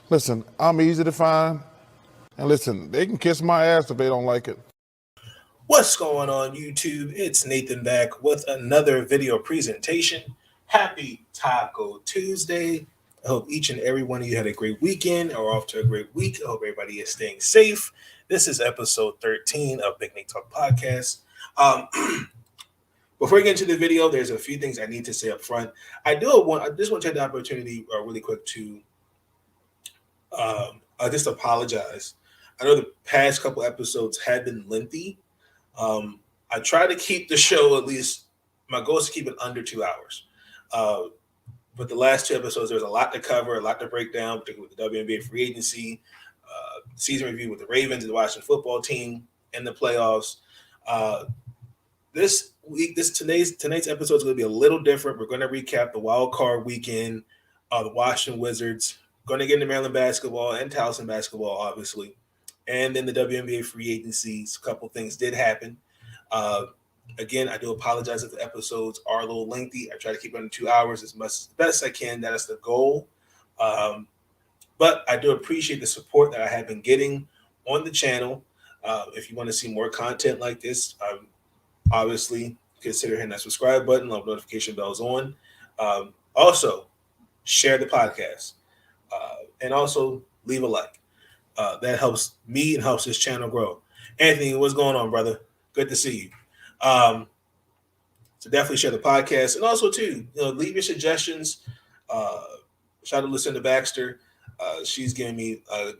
Listen, I'm easy to find. And listen, they can kiss my ass if they don't like it. What's going on, YouTube? It's Nathan back with another video presentation. Happy Taco Tuesday. I hope each and every one of you had a great weekend or off to a great week. I hope everybody is staying safe. This is episode 13 of Big Nate Talk Podcast. Before we get into the video, there's a few things I need to say up front. I just want to take the opportunity really quick to just apologize. I know the past couple episodes have been lengthy. I try to keep the show, at least my goal is to keep it under 2 hours. But the last two episodes, there's a lot to cover, a lot to break down, particularly with the WNBA free agency, season review with the Ravens and the Washington football team, and the playoffs. Tonight's episode is going to be a little different. We're going to recap the wild card weekend, the Washington Wizards, going to get into Maryland basketball and Towson basketball, obviously. And then the WNBA free agencies, a couple things did happen. Again, I do apologize if the episodes are a little lengthy. I try to keep it under 2 hours as best I can. That is the goal. But I do appreciate the support that I have been getting on the channel. If you want to see more content like this, obviously consider hitting that subscribe button, notification bells on. Also, share the podcast. And also leave a like. That helps me and helps this channel grow. Anthony, what's going on, brother? Good to see you. So definitely share the podcast, and also too, leave your suggestions. Shout out to Lucinda Baxter. She's giving me a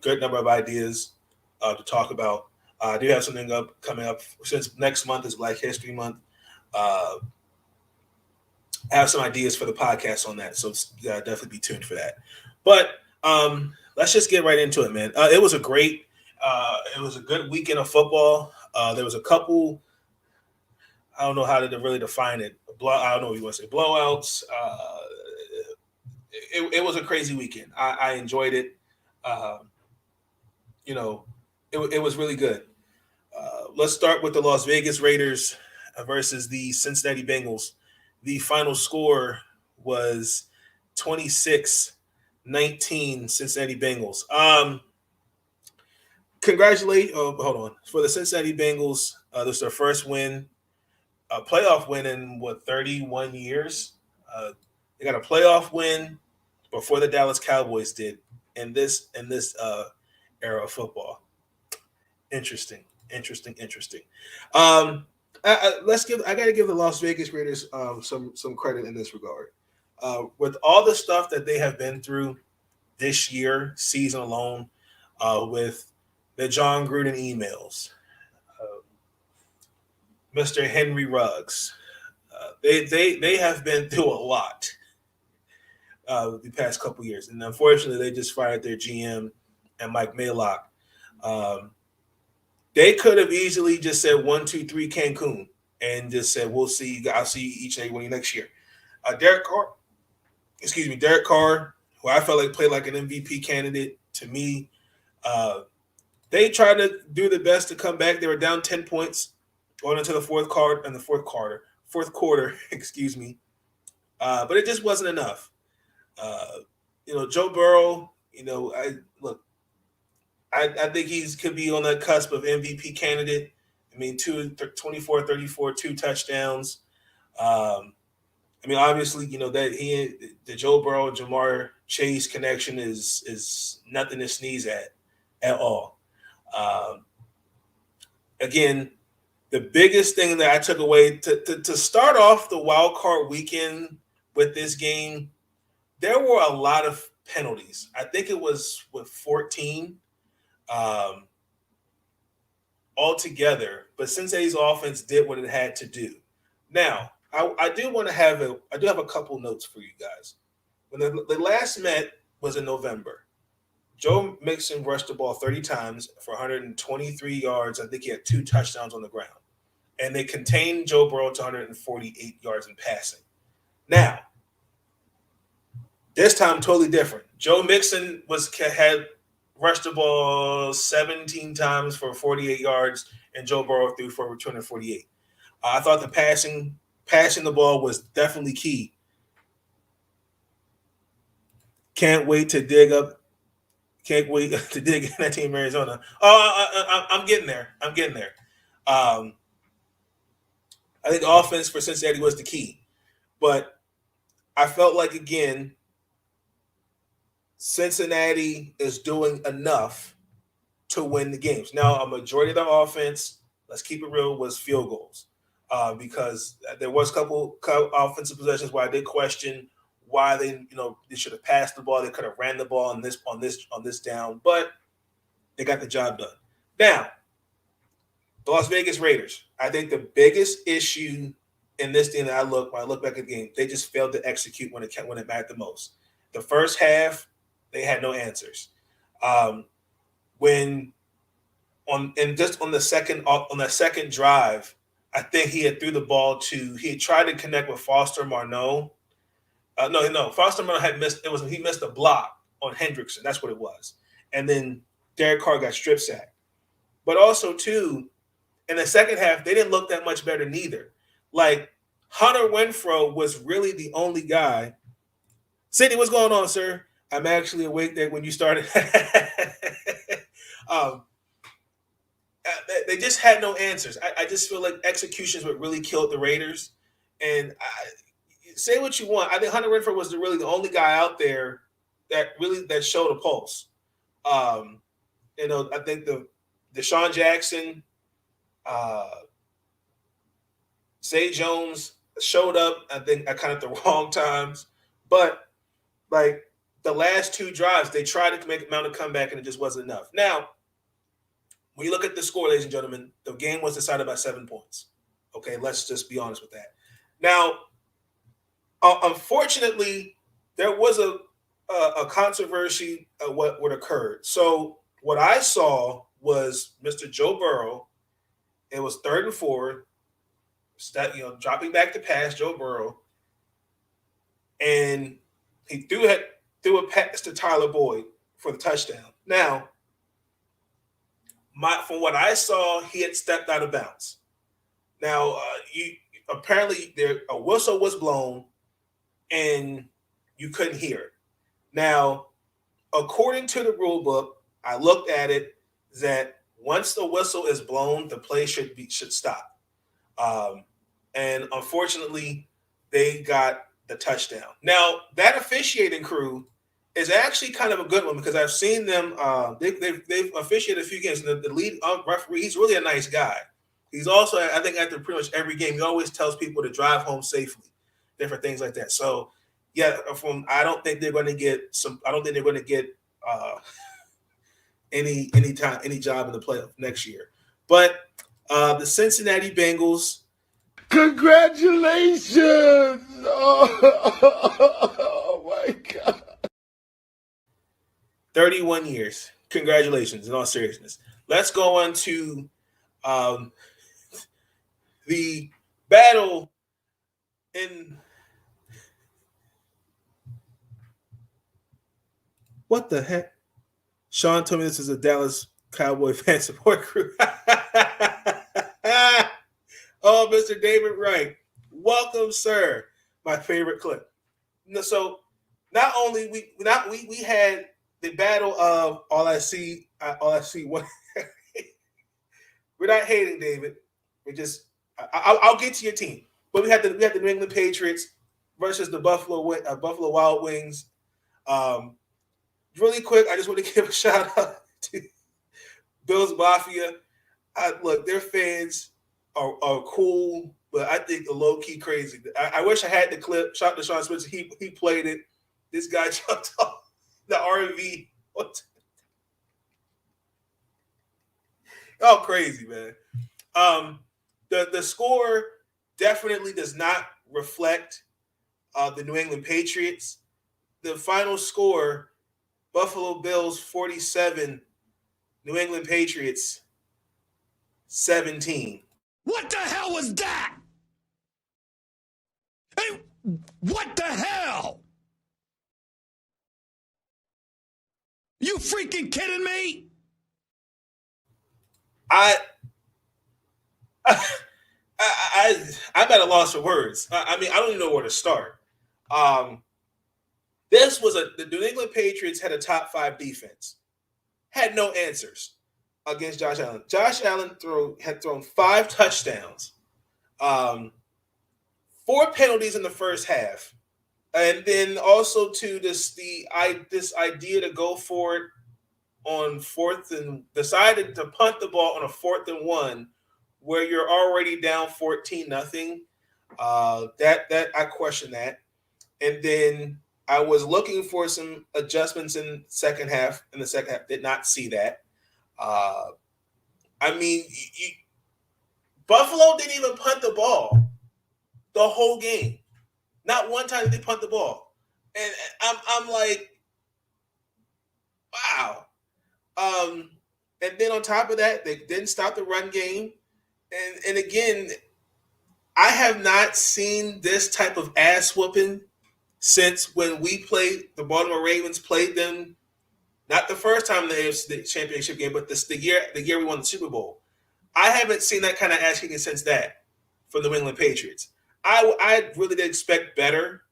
good number of ideas to talk about. I do have something coming up since next month is Black History Month. I have some ideas for the podcast on that, so definitely be tuned for that. But let's just get right into it, man. It was a good weekend of football. There was a couple, I don't know how to really define it. I don't know if you want to say blowouts. It was a crazy weekend. I enjoyed it. It was really good. Let's start with the Las Vegas Raiders versus the Cincinnati Bengals. The final score was 26-19 Cincinnati Bengals. Hold on. For the Cincinnati Bengals, this is their first win, a playoff win in 31 years. They got a playoff win before the Dallas Cowboys did in this era of football. Interesting. I got to give the Las Vegas Raiders some credit in this regard. With all the stuff that they have been through this season alone, with the John Gruden emails, Mr. Henry Ruggs, they have been through a lot the past couple years, and unfortunately, they just fired their GM and Mike Mayock. They could have easily just said 1, 2, 3 Cancun and just said we'll see. I'll see each and every one of you next year. Derek Carr, who I felt like played like an MVP candidate to me. They tried to do the best to come back. They were down 10 points going into the fourth quarter, excuse me. But it just wasn't enough. Joe Burrow, I think he could be on the cusp of MVP candidate. I mean, 24, 34, 2 touchdowns. Obviously, that the Joe Burrow, Jamar Chase connection is nothing to sneeze at all. Again, the biggest thing that I took away to start off the wild card weekend with this game, there were a lot of penalties. I think it was 14 altogether, but Cincinnati's offense did what it had to do. Now, I do have a couple notes for you guys. When the last met was in November, Joe Mixon rushed the ball 30 times for 123 yards. I think he had 2 touchdowns on the ground. And they contained Joe Burrow to 148 yards in passing. Now, this time totally different. Joe Mixon had rushed the ball 17 times for 48 yards, and Joe Burrow threw for 248. I thought the passing the ball was definitely key. Can't wait to dig up. Can't wait to dig in that team, Arizona. Oh, I'm getting there. I'm getting there. I think the offense for Cincinnati was the key, but I felt like again, Cincinnati is doing enough to win the games. Now, a majority of the offense, let's keep it real, was field goals, because there was a couple offensive possessions where I did question why they should have passed the ball. They could have ran the ball on this down, but they got the job done. Now, the Las Vegas Raiders. I think the biggest issue in this thing that when I look back at the game, they just failed to execute when it mattered the most. The first half, they had no answers. On the second drive, I think he had tried to connect with Foster Marneau. Foster Marneau had missed. He missed a block on Hendrickson. That's what it was. And then Derek Carr got strip sacked. But also too, in the second half, they didn't look that much better neither. Like Hunter Renfrow was really the only guy. Sidney, what's going on, sir? I'm actually awake there when you started. They just had no answers. I just feel like executions what really killed the Raiders. And say what you want. I think Hunter Renfrow was really the only guy out there that showed a pulse. I think the Deshaun Jackson, Zay Jones showed up, I think, at kind of the wrong times. But like the last two drives, they tried to mount a comeback, and it just wasn't enough. Now, when you look at the score, ladies and gentlemen, the game was decided by 7 points. Okay, let's just be honest with that. Now, unfortunately, there was a controversy of what occurred. So what I saw was Mr. Joe Burrow. It was 3rd and 4. Dropping back to pass, Joe Burrow, and he threw a pass to Tyler Boyd for the touchdown. Now, from what I saw, he had stepped out of bounds. Now, apparently a whistle was blown, and you couldn't hear it. Now, according to the rule book, I looked at it that once the whistle is blown, the play should stop. And unfortunately, they got the touchdown. Now, that officiating crew is actually kind of a good one because I've seen them. They've officiated a few games. And the lead referee, he's really a nice guy. He's also, I think, after pretty much every game, he always tells people to drive home safely, different things like that. So, yeah, I don't think they're going to get any job in the playoff next year. But the Cincinnati Bengals. Congratulations! Oh my God. 31 years. Congratulations, in all seriousness. Let's go on to the battle in... What the heck? Sean told me this is a Dallas Cowboy fan support group. Oh, Mr. David Wright. Welcome, sir. My favorite clip. So not only we had the battle of all I see. What we're not hating, David. We're just I'll get to your team. But we had the New England Patriots versus the Buffalo Wild Wings. Really quick, I just want to give a shout out to Bills Mafia. Look, their fans are cool, but I think low-key crazy. I wish I had the clip. Shout out to Sean Spencer. He played it. This guy jumped off the RV. Oh, crazy, man. The score definitely does not reflect the New England Patriots. The final score, Buffalo Bills 47, New England Patriots 17. What the hell was that? Hey, what the hell? You freaking kidding me? I'm at a loss for words. I mean, I don't even know where to start. the New England Patriots had a top 5 defense. Had no answers against Josh Allen. Josh Allen had thrown 5 touchdowns, 4 penalties in the first half, and then also to this idea to go for it on fourth and decided to punt the ball on a 4th and 1, where you're already down 14-0. That I question that, and then I was looking for some adjustments in the second half. Did not see that. Buffalo didn't even punt the ball the whole game. Not one time did they punt the ball, and I'm like, wow. And then on top of that, they didn't stop the run game, and again, I have not seen this type of ass whooping since when the Baltimore Ravens played them, not the first time in the AFC Championship game, but the year we won the Super Bowl. I haven't seen that kind of ass kicking since that from the New England Patriots. I really did expect better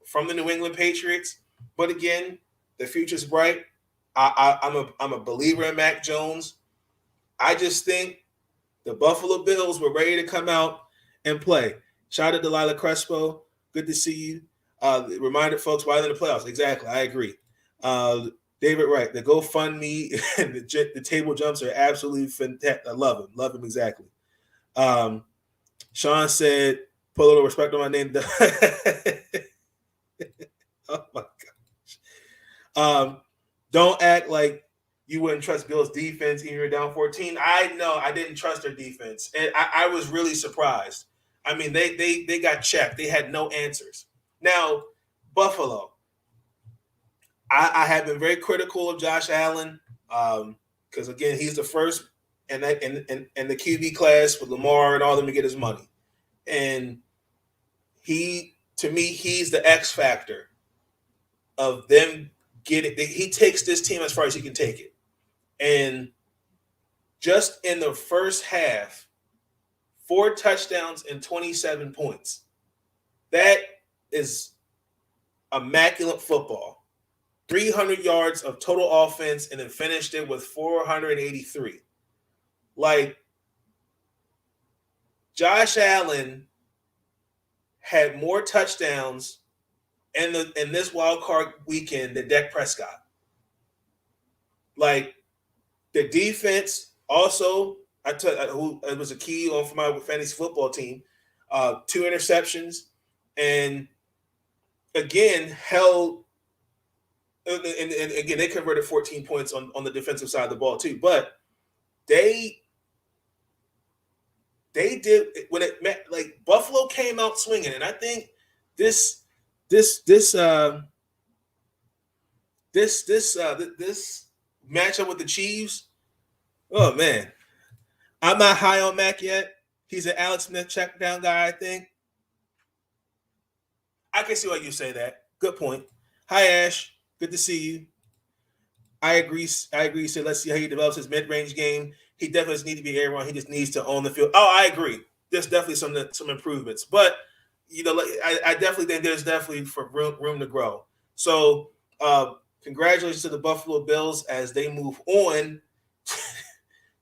from the New England Patriots, but again, the future's bright. I'm a believer in Mac Jones. I just think the Buffalo Bills were ready to come out and play. Shout out to Delilah Crespo. Good to see you. Reminded folks why they're in the playoffs. Exactly. I agree. David Wright, the GoFundMe and the table jumps are absolutely fantastic. I love him. Love him exactly. Sean said, put a little respect on my name. Oh my gosh. Don't act like you wouldn't trust Bill's defense even you're down 14. I know I didn't trust their defense. And I was really surprised. I mean, they got checked. They had no answers. Now, Buffalo. I have been very critical of Josh Allen because, again, he's the first in the QB class with Lamar and all them to get his money. And to me, he's the X factor of them getting – he takes this team as far as he can take it. And just in the first half, 4 touchdowns and 27 points. That is immaculate football. 300 yards of total offense and then finished it with 483. Like, Josh Allen had more touchdowns in this wild card weekend than Dak Prescott. Like, the defense also, it was a key on for my fantasy football team. 2 interceptions, and again held. And again, they converted 14 points on the defensive side of the ball too. But they did when it met, like, Buffalo came out swinging, and I think this matchup with the Chiefs. Oh man, I'm not high on Mac yet. He's an Alex Smith check down guy. I think I can see why you say that. Good point. Hi Ash. Good to see you. I agree. So let's see how he develops his mid-range game. He definitely doesn't need to be everyone. He just needs to own the field. Oh, I agree. There's definitely some improvements, but I definitely think there's definitely for room to grow. So congratulations to the Buffalo Bills as they move on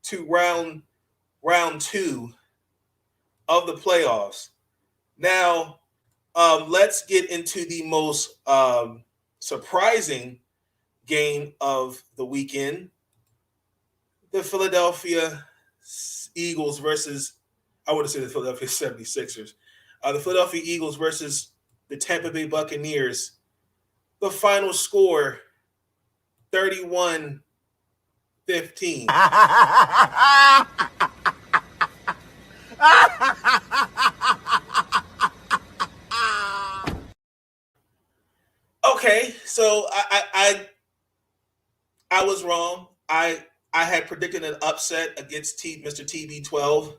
to round 2 of the playoffs. Now let's get into the most surprising game of the weekend. The Philadelphia Eagles versus, I wouldn't say the Philadelphia 76ers. The Philadelphia Eagles versus the Tampa Bay Buccaneers. The final score, 31-15. Okay, so I was wrong. I had predicted an upset against Mr. TB12.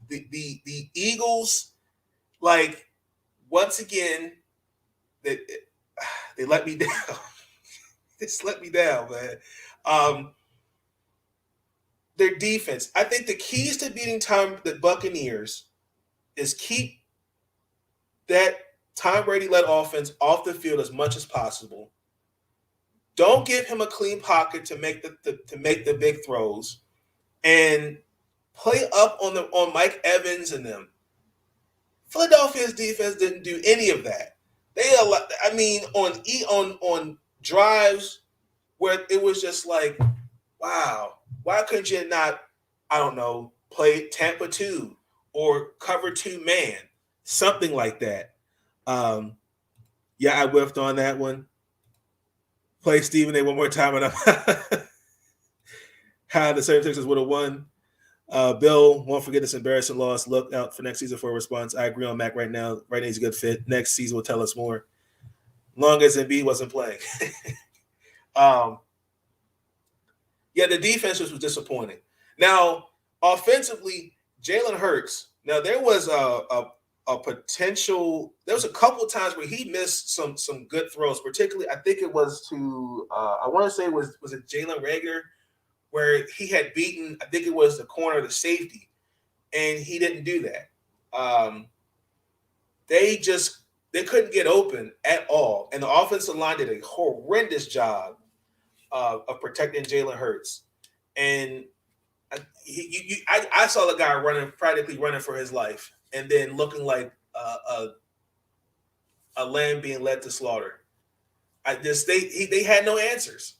The Eagles, like, once again, they let me down. Just let me down, man. Their defense. I think the keys to beating the Buccaneers is keep that Tom Brady-led offense off the field as much as possible. Don't give him a clean pocket to make the big throws, and play up on Mike Evans and them. Philadelphia's defense didn't do any of that. On drives where it was just like, wow, why couldn't you not, I don't know, play Tampa 2 or cover 2 man, something like that. I whiffed on that one. Play Stephen A one more time and how the 76ers would have won. Bill, won't forget this embarrassing loss. Look out for next season for a response. I agree on Mac right now. Right now he's a good fit. Next season will tell us more. Long as Embiid wasn't playing. The defense was disappointing. Now, offensively, Jalen Hurts. Now, there was a potential. There was a couple of times where he missed some good throws. Particularly, I think it was to. I want to say was it Jalen Reagor, where he had beaten. I think it was the corner of the safety, and he didn't do that. They couldn't get open at all, and the offensive line did a horrendous job of protecting Jalen Hurts. And I saw the guy practically running for his life, and then looking like a lamb being led to slaughter. They had no answers,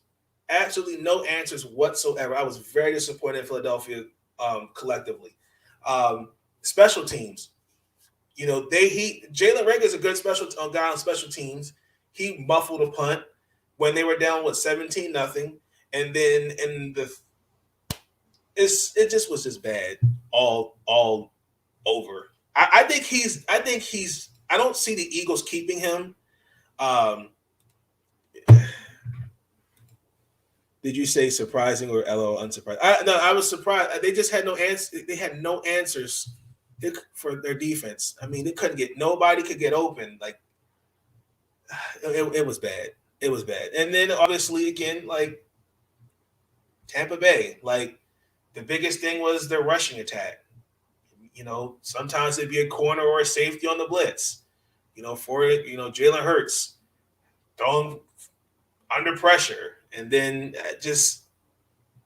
absolutely no answers whatsoever. I was very disappointed in Philadelphia collectively. Special teams, Jalen Reagor is a good guy on special teams. He muffled a punt when they were down 17-0, and then it just was just bad all over. I don't see the Eagles keeping him. Did you say surprising or LO unsurprising? I was surprised. They just had no answer. They had no answers for their defense. I mean, nobody could get open. Like it was bad. It was bad. And then obviously again, like Tampa Bay, like the biggest thing was their rushing attack. Sometimes it'd be a corner or a safety on the blitz. Jalen Hurts thrown under pressure. And then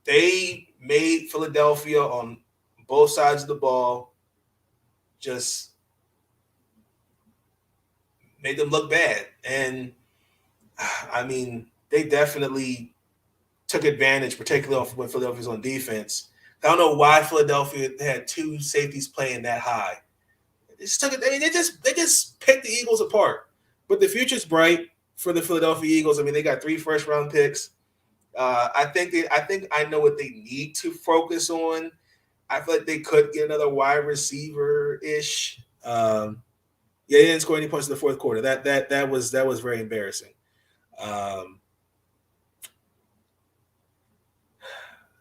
they made Philadelphia on both sides of the ball, just made them look bad. And I mean, they definitely took advantage, particularly when Philadelphia's on defense. I don't know why Philadelphia had 2 safeties playing that high. They just picked the Eagles apart. But the future's bright for the Philadelphia Eagles. I mean, they got 3 first-round picks. I think I know what they need to focus on. I feel like they could get another wide receiver-ish. They didn't score any points in the fourth quarter. That was very embarrassing.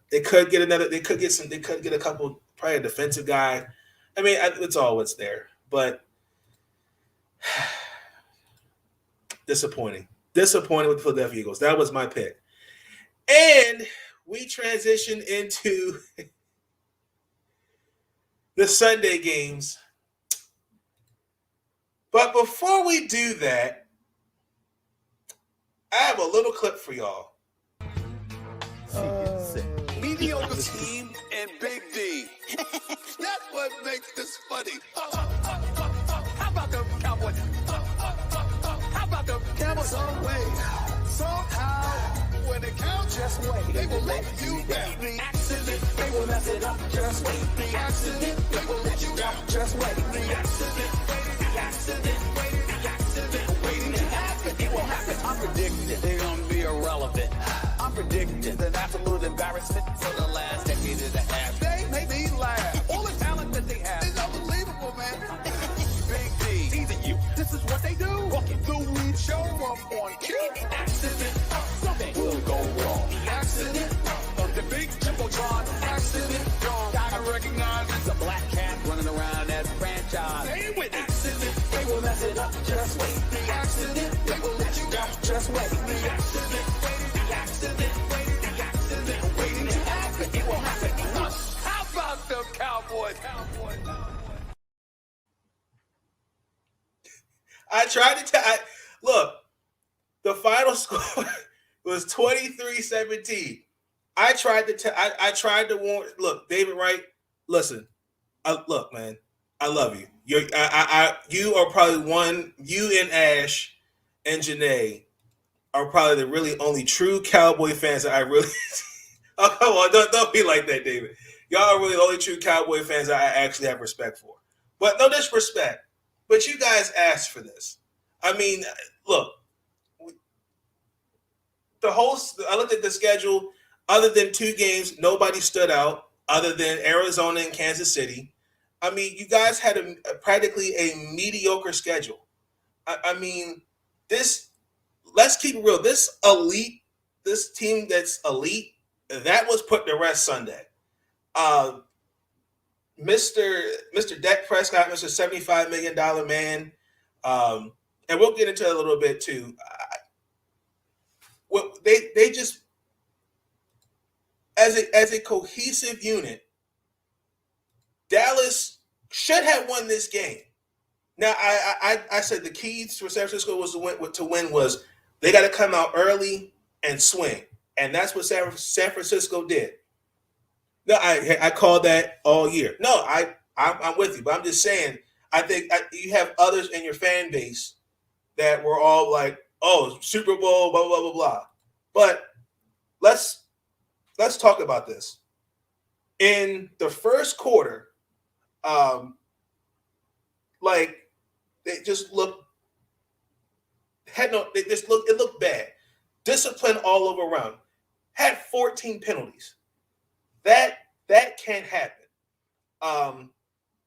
They could get a couple, probably a defensive guy. I mean, it's all what's there, but disappointing with the Philadelphia Eagles. That was my pick. And we transition into the Sunday games. But before we do that, I have a little clip for y'all. Mediocre team and Big D. That's what makes this funny. How about the Cowboys? How about the Cowboys? Some way, somehow, when they count, just wait. They will let you down. The accident, they will mess it up. Just wait. The accident, they will let you down. Just wait. The accident, waiting to happen. It will happen. I'm predicting they're gonna be irrelevant. I'm predicting an absolute embarrassment for the last decade and a half. They make me laugh. All the talent that they have is unbelievable, man. Big D, teasing you. This is what they do. Walking through, we show up on cue. Accident, something will go wrong. Accident of the big Jumbotron. Accident, gotta recognize it's a black cat running around that franchise. Stay with it. Accident, they will mess it up. Just wait. The accident, they will let you down. Just wait. The accident. Waiting to happen. It will happen. How about the Cowboys? I tried to look. The final score was 23-17. I tried to warn. Look, David Wright. Listen, look, man. I love you. You are probably one. You and Ash and Janae are probably the really only true Cowboy fans that I really. Oh, come on, don't be like that, David. Y'all are really the only true Cowboy fans that I actually have respect for. But no disrespect. But you guys asked for this. I mean, look. I looked at the schedule. Other than 2 games, nobody stood out. Other than Arizona and Kansas City, I mean, you guys had practically a mediocre schedule. I mean, this. Let's keep it real. This team that's elite, that was put to rest Sunday. Mr. Dak Prescott, Mr. $75 million man, and we'll get into it a little bit too. They just as a cohesive unit, Dallas should have won this game. Now, I said the keys for San Francisco to win was they got to come out early and swing, and that's what San Francisco did. No, I called that all year. No, I'm with you, but I'm just saying I think you have others in your fan base that were all like, "Oh, Super Bowl, blah blah blah blah." But let's talk about this. In the first quarter, like they just looked it looked bad. Discipline all over around. Had 14 penalties. That can't happen.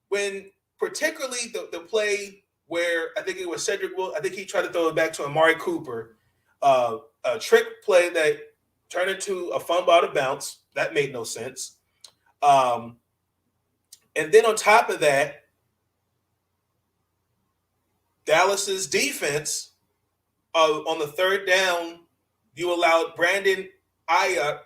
When particularly the play where I think it was Cedric Will, I think he tried to throw it back to Amari Cooper, a trick play that turned into a fumble out of bounds. That made no sense. And then on top of that, Dallas's defense on the third down, you allowed Brandon Ayuk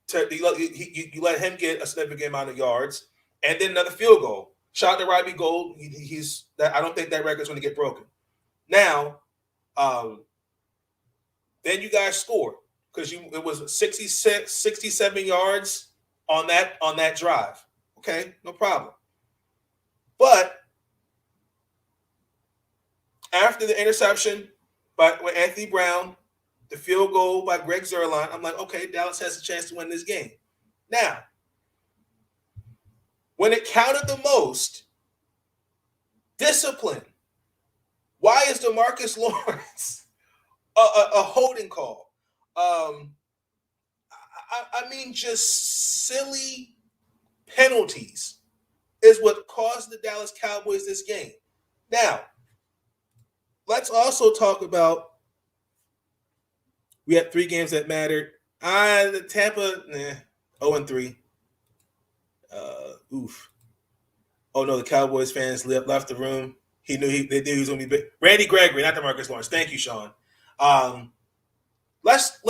to you let him get a significant amount of yards, and then another field goal. Shout out to Robbie Gould. I don't think that record's going to get broken. Now, then you guys scored because it was 67 yards on that drive. Okay, no problem. But after the interception with Anthony Brown, the field goal by Greg Zuerlein, I'm like, okay, Dallas has a chance to win this game. Now, when it counted the most, discipline. Why is DeMarcus Lawrence a holding call? I mean, just silly penalties is what caused the Dallas Cowboys this game. Now, let's also talk about we had 3 games that mattered. The Tampa, 0-3. Oof. Oh no, the Cowboys fans left the room. They knew he was going to be big. Randy Gregory, not DeMarcus Lawrence. Thank you, Sean. Let's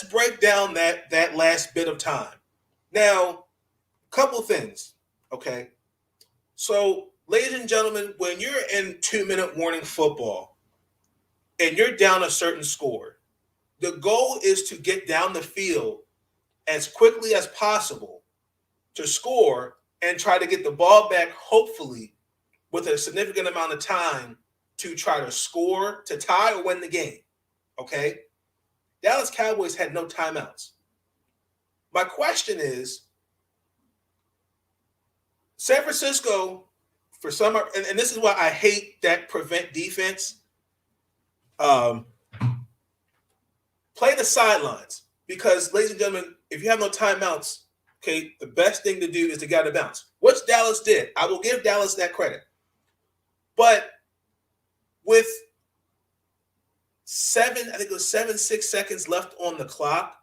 break down that last bit of time. Now, couple things, okay? So, ladies and gentlemen, when you're in 2-minute warning football and you're down a certain score, the goal is to get down the field as quickly as possible to score and try to get the ball back, hopefully, with a significant amount of time to try to score, to tie, or win the game, okay? Dallas Cowboys had no timeouts. My question is, San Francisco, for some, and this is why I hate that prevent defense, play the sidelines. Because, ladies and gentlemen, if you have no timeouts, okay, the best thing to do is to get out of bounds, which Dallas did. I will give Dallas that credit. But with 6 seconds left on the clock,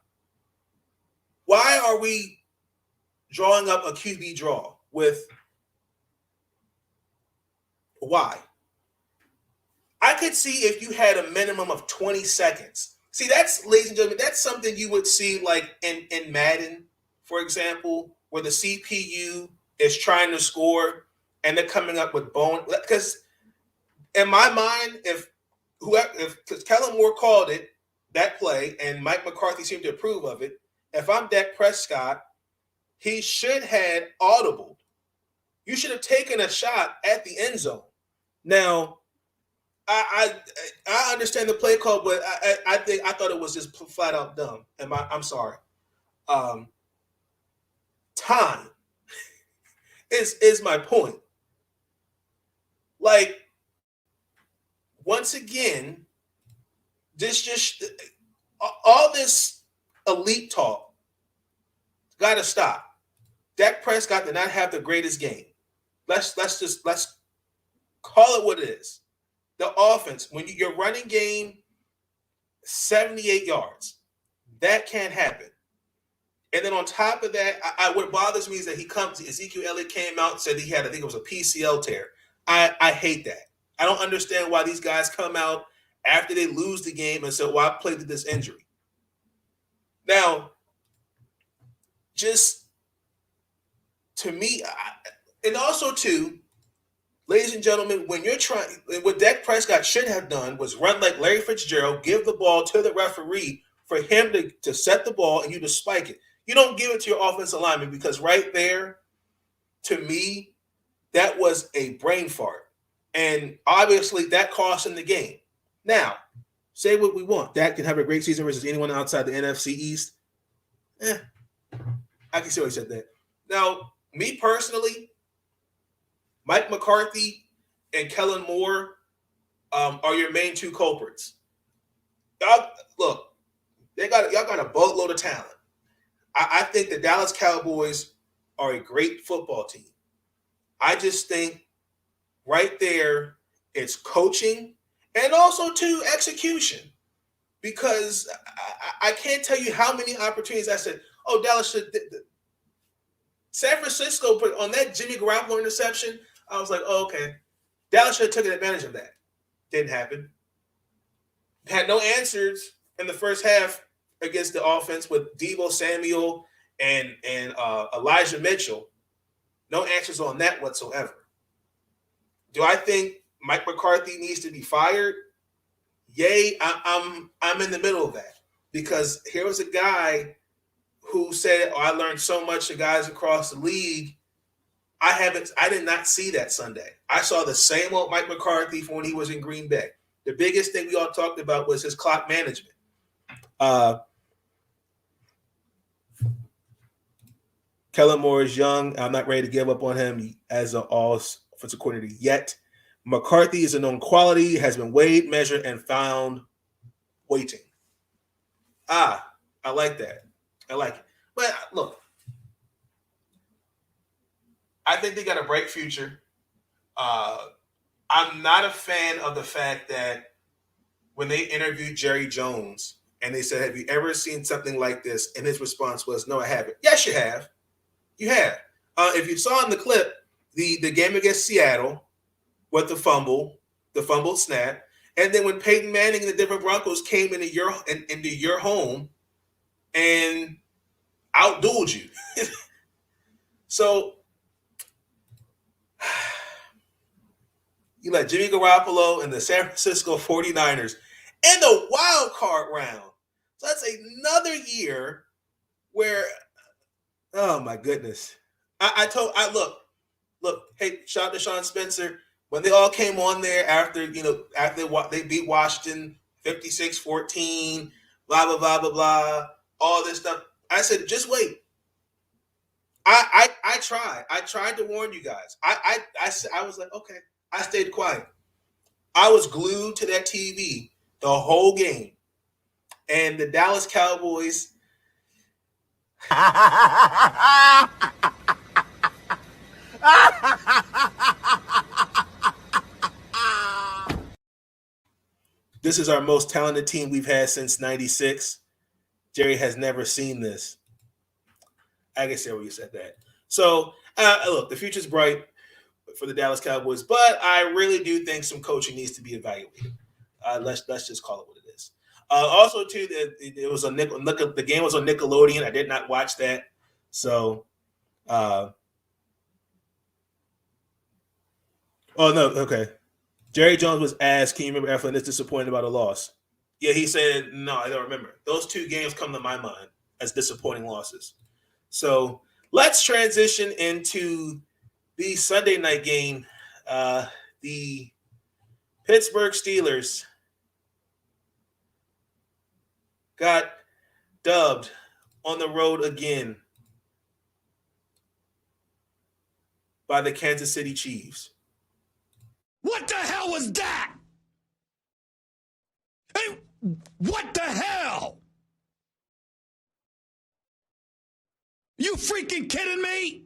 why are we drawing up a QB draw with why? I could see if you had a minimum of 20 seconds. See, that's, ladies and gentlemen, that's something you would see like in Madden, for example, where the CPU is trying to score and they're coming up with bone. Because in my mind, if Kellen Moore called it, that play, and Mike McCarthy seemed to approve of it, if I'm Dak Prescott, he should have audibled. You should have taken a shot at the end zone. Now, I understand the play call, but I thought it was just flat out dumb. I'm sorry. Time is my point. Like, once again, all this elite talk got to stop. Dak Prescott did not have the greatest game. Let's call it what it is. The offense, when your running game, 78 yards, that can't happen. And then on top of that, what bothers me is that Ezekiel Elliott came out and said he had, I think it was a PCL tear. I hate that. I don't understand why these guys come out after they lose the game and say, well, I played with this injury. Now, just to me, and also too, ladies and gentlemen, when you're trying, what Dak Prescott should have done was run like Larry Fitzgerald, give the ball to the referee for him to set the ball and you to spike it. You don't give it to your offensive lineman, because right there, to me, that was a brain fart. And obviously that cost him the game. Now, say what we want. Dak can have a great season versus anyone outside the NFC East. I can see why he said that. Now, me personally, Mike McCarthy and Kellen Moore are your main two culprits. Y'all, look, y'all got a boatload of talent. I think the Dallas Cowboys are a great football team. I just think right there, it's coaching and also too execution. Because I can't tell you how many opportunities I said, oh, Dallas should. San Francisco put on that Jimmy Garoppolo interception. I was like, oh, okay. Dallas should have taken advantage of that. Didn't happen. Had no answers in the first half against the offense with Deebo Samuel and Elijah Mitchell. No answers on that whatsoever. Do I think Mike McCarthy needs to be fired? Yay, I'm in the middle of that, because here was a guy who said, I learned so much of guys across the league. I did not see that Sunday. I saw the same old Mike McCarthy from when he was in Green Bay. The biggest thing we all talked about was his clock management. Kellen Moore is young. I'm not ready to give up on him as an offensive coordinator yet. McCarthy is a known quality, has been weighed, measured, and found waiting. I like that. I like it. But look, I think they got a bright future. I'm not a fan of the fact that when they interviewed Jerry Jones and they said, have you ever seen something like this? And his response was, no, I haven't. Yes, you have. You have. If you saw in the clip, the game against Seattle with the fumbled snap, and then when Peyton Manning and the Denver Broncos came into your home and outdueled you. So you let Jimmy Garoppolo and the San Francisco 49ers in the wild card round. So that's another year where, oh my goodness. Look, hey, shout out to Sean Spencer. When they all came on there after they beat Washington 56-14, blah, blah, blah, blah, blah, all this stuff. I said, just wait. I tried. I tried to warn you guys. I was like, okay. I stayed quiet. I was glued to that TV the whole game. And the Dallas Cowboys. This is our most talented team we've had since '96. Jerry has never seen this. I can see where you said that. So, look, the future's bright for the Dallas Cowboys, but I really do think some coaching needs to be evaluated. Let's just call it what it is. Also, too, it was the game was on Nickelodeon. I did not watch that, so Oh no, okay. Jerry Jones was asked, "Can you remember Eflin is disappointed about a loss?" Yeah, he said, "No, I don't remember." Those two games come to my mind as disappointing losses. So let's transition into the Sunday night game. The Pittsburgh Steelers got dubbed on the road again by the Kansas City Chiefs. What the hell was that? Hey, what the hell? You freaking kidding me?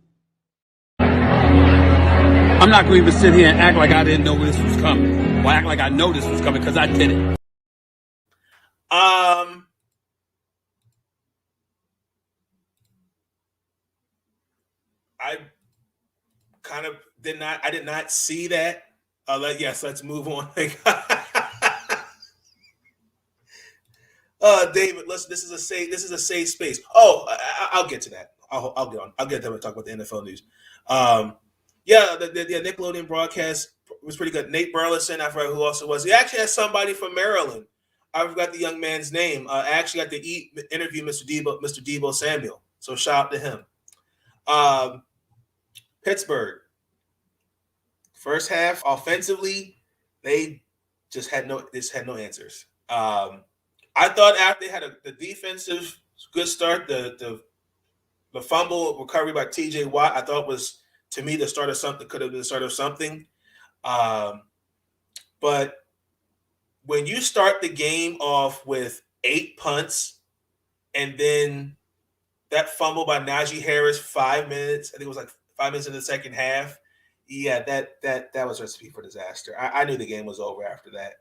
I'm not going to even sit here and act like I didn't know this was coming. Or act like I know this was coming because I did it. I kind of did not see that. Let's move on. David, this is a safe space. Oh, I'll get to that. I'll get to that when we talk about the NFL news. The Nickelodeon broadcast was pretty good. Nate Burleson, I forgot who else it was. He actually had somebody from Maryland. I forgot the young man's name. I actually got to interview Mr. Debo Samuel. So shout out to him. Pittsburgh. First half, offensively, they just had no answers. I thought after they had the defensive good start, the fumble recovery by TJ Watt, I thought was, to me, the start of something, could have been the start of something. But when you start the game off with 8 punts and then that fumble by Najee Harris, 5 minutes, I think it was like 5 minutes in the second half. Yeah, that was a recipe for disaster. I knew the game was over after that.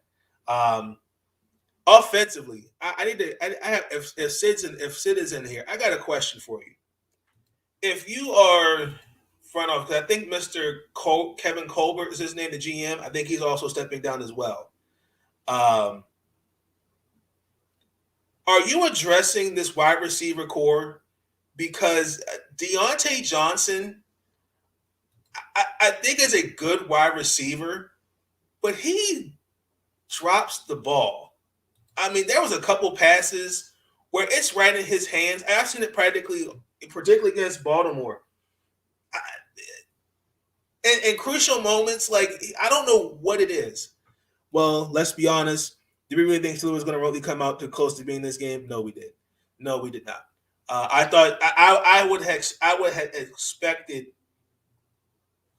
Offensively, if Sid is in here, I got a question for you. If you are front office, I think Mr. Kevin Colbert is his name, the GM. I think he's also stepping down as well. Are you addressing this wide receiver core? Because Deontay Johnson, I think is a good wide receiver, but he drops the ball. I mean, there was a couple passes where it's right in his hands. I've seen it particularly against Baltimore. In crucial moments, like, I don't know what it is. Well, let's be honest. Did we really think Steelers was going to really come out too close to being this game? No, we did. No, we did not. I thought I would have expected,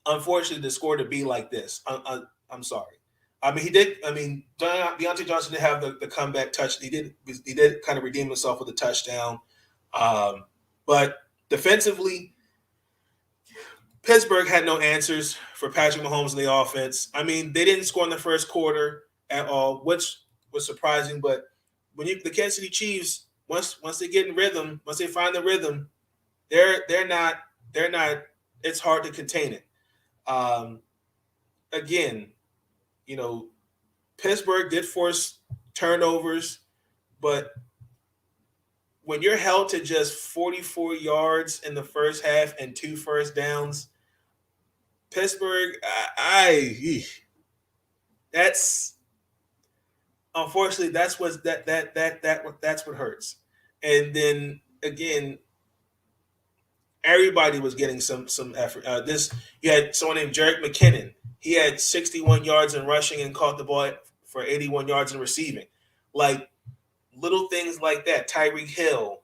unfortunately, the score to be like this. I'm sorry. I mean, he did. I mean, Deontay Johnson did have the comeback touch. He did kind of redeem himself with a touchdown. But defensively, Pittsburgh had no answers for Patrick Mahomes in the offense. I mean, they didn't score in the first quarter at all, which was surprising. But when the Kansas City Chiefs, once they get in rhythm, once they find the rhythm, they're not. It's hard to contain it. Again, Pittsburgh did force turnovers, but when you're held to just 44 yards in the first half and 2 first downs, Pittsburgh, that's unfortunately that's what hurts. And then again, everybody was getting some effort. You had someone named Jerick McKinnon. He had 61 yards in rushing and caught the ball for 81 yards in receiving. Like, little things like that. Tyreek Hill,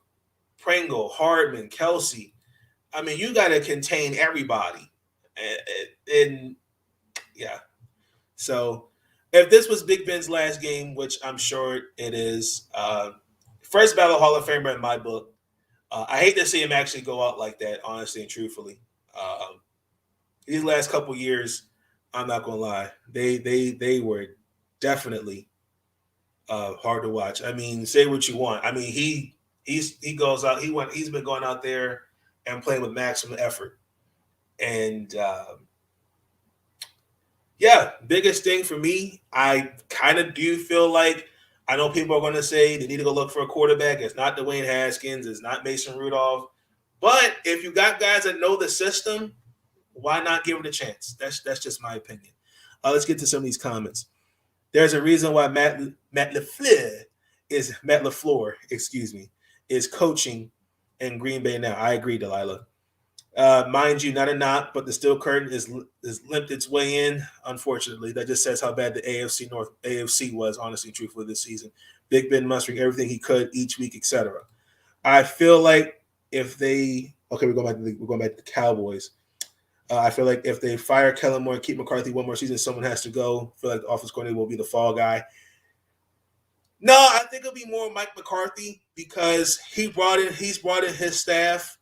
Pringle, Hardman, Kelsey. I mean, you got to contain everybody. And yeah. So if this was Big Ben's last game, which I'm sure it is, first ballot Hall of Famer in my book. I hate to see him actually go out like that, honestly and truthfully. These last couple years, I'm not gonna lie, they were definitely hard to watch. I mean, say what you want. I mean, he goes out. He's been going out there and playing with maximum effort. And biggest thing for me, I kind of do feel like, I know people are going to say they need to go look for a quarterback. It's not Dwayne Haskins. It's not Mason Rudolph. But if you got guys that know the system, why not give it a chance? That's just my opinion. Let's get to some of these comments. There's a reason why Matt LaFleur is coaching in Green Bay now. I agree, Delilah. Mind you, not a knock, but the steel curtain is limped its way in. Unfortunately, that just says how bad the AFC was, honestly, truthfully, this season. Big Ben mustering everything he could each week, etc. I feel like if they we're going back to the Cowboys. I feel like if they fire Kellen Moore and keep McCarthy one more season, someone has to go. I feel like the offense coordinator will be the fall guy. No, I think it'll be more Mike McCarthy because he's brought in his staff.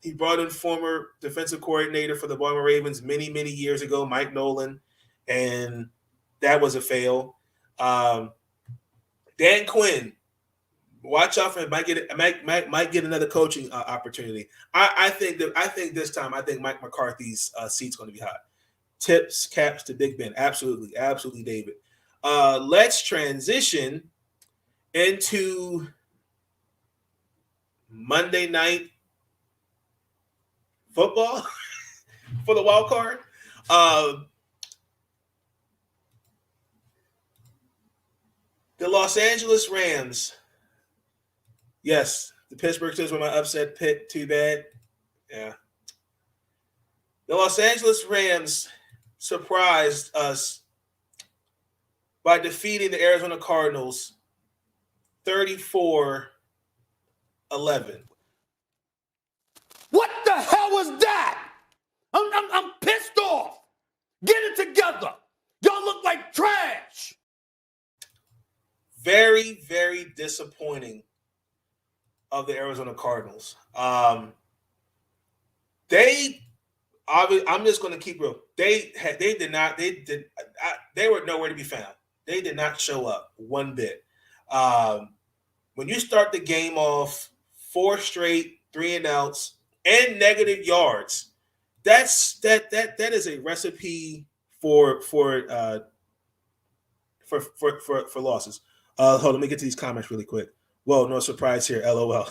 He brought in former defensive coordinator for the Baltimore Ravens many, many years ago, Mike Nolan, and that was a fail. Dan Quinn, watch out for him. Might get another coaching opportunity. I think this time Mike McCarthy's seat's going to be hot. Tips, caps to Big Ben. Absolutely, David. Let's transition into Monday night football for the wild card. The Los Angeles Rams. Yes, the Pittsburgh Steelers were my upset pick. Too bad. Yeah. The Los Angeles Rams surprised us by defeating the Arizona Cardinals 34-11. What the hell was that? I'm pissed off. Get it together. Y'all look like trash. Very, very disappointing of the Arizona Cardinals. I'm just going to keep real. They were nowhere to be found. They did not show up one bit. When you start the game off 4 straight 3-and-outs and negative yards, that is a recipe for losses. Hold on, let me get to these comments really quick. Whoa, no surprise here. LOL.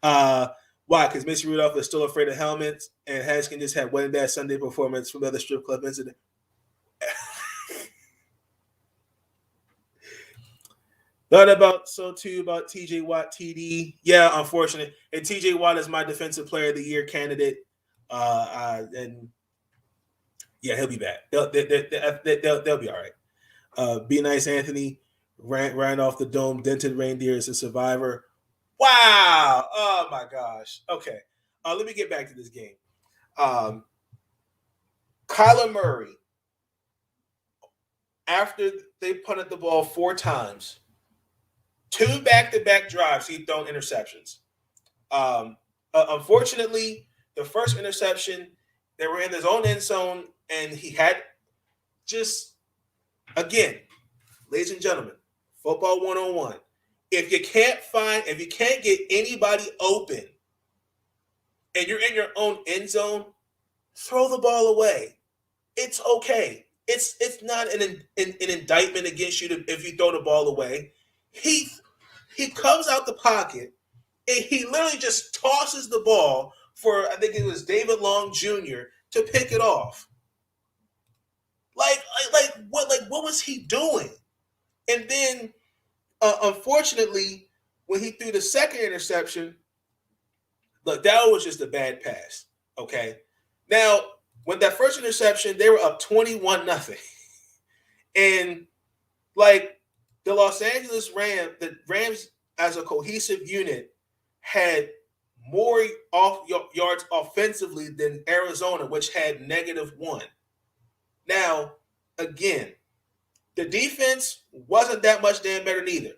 Why? Because Mason Rudolph is still afraid of helmets, and Haskins just had one bad Sunday performance from the other strip club incident. Thought about TJ Watt TD. Yeah, unfortunate. And TJ Watt is my defensive player of the year candidate. And yeah, he'll be back. They'll be all right. Be nice, Anthony. Ran off the dome. Dented reindeer is a survivor. Wow. Oh my gosh. Okay. Let me get back to this game. Kyler Murray, after they punted the ball 4 times, 2 back-to-back drives, he'd thrown interceptions. Unfortunately, the first interception, they were in his own end zone, and he had just, again, ladies and gentlemen, football 101. If you can't get anybody open and you're in your own end zone, throw the ball away. It's okay. It's not an indictment against you if you throw the ball away. He comes out the pocket and he literally just tosses the ball for, I think it was David Long Jr. to pick it off. Like what was he doing? And then, unfortunately, when he threw the second interception, look, that was just a bad pass. Okay. Now, when that first interception, they were up 21-0. And like the Los Angeles Rams, the Rams as a cohesive unit had more yards offensively than Arizona, which had -1. Now, again, the defense wasn't that much damn better neither.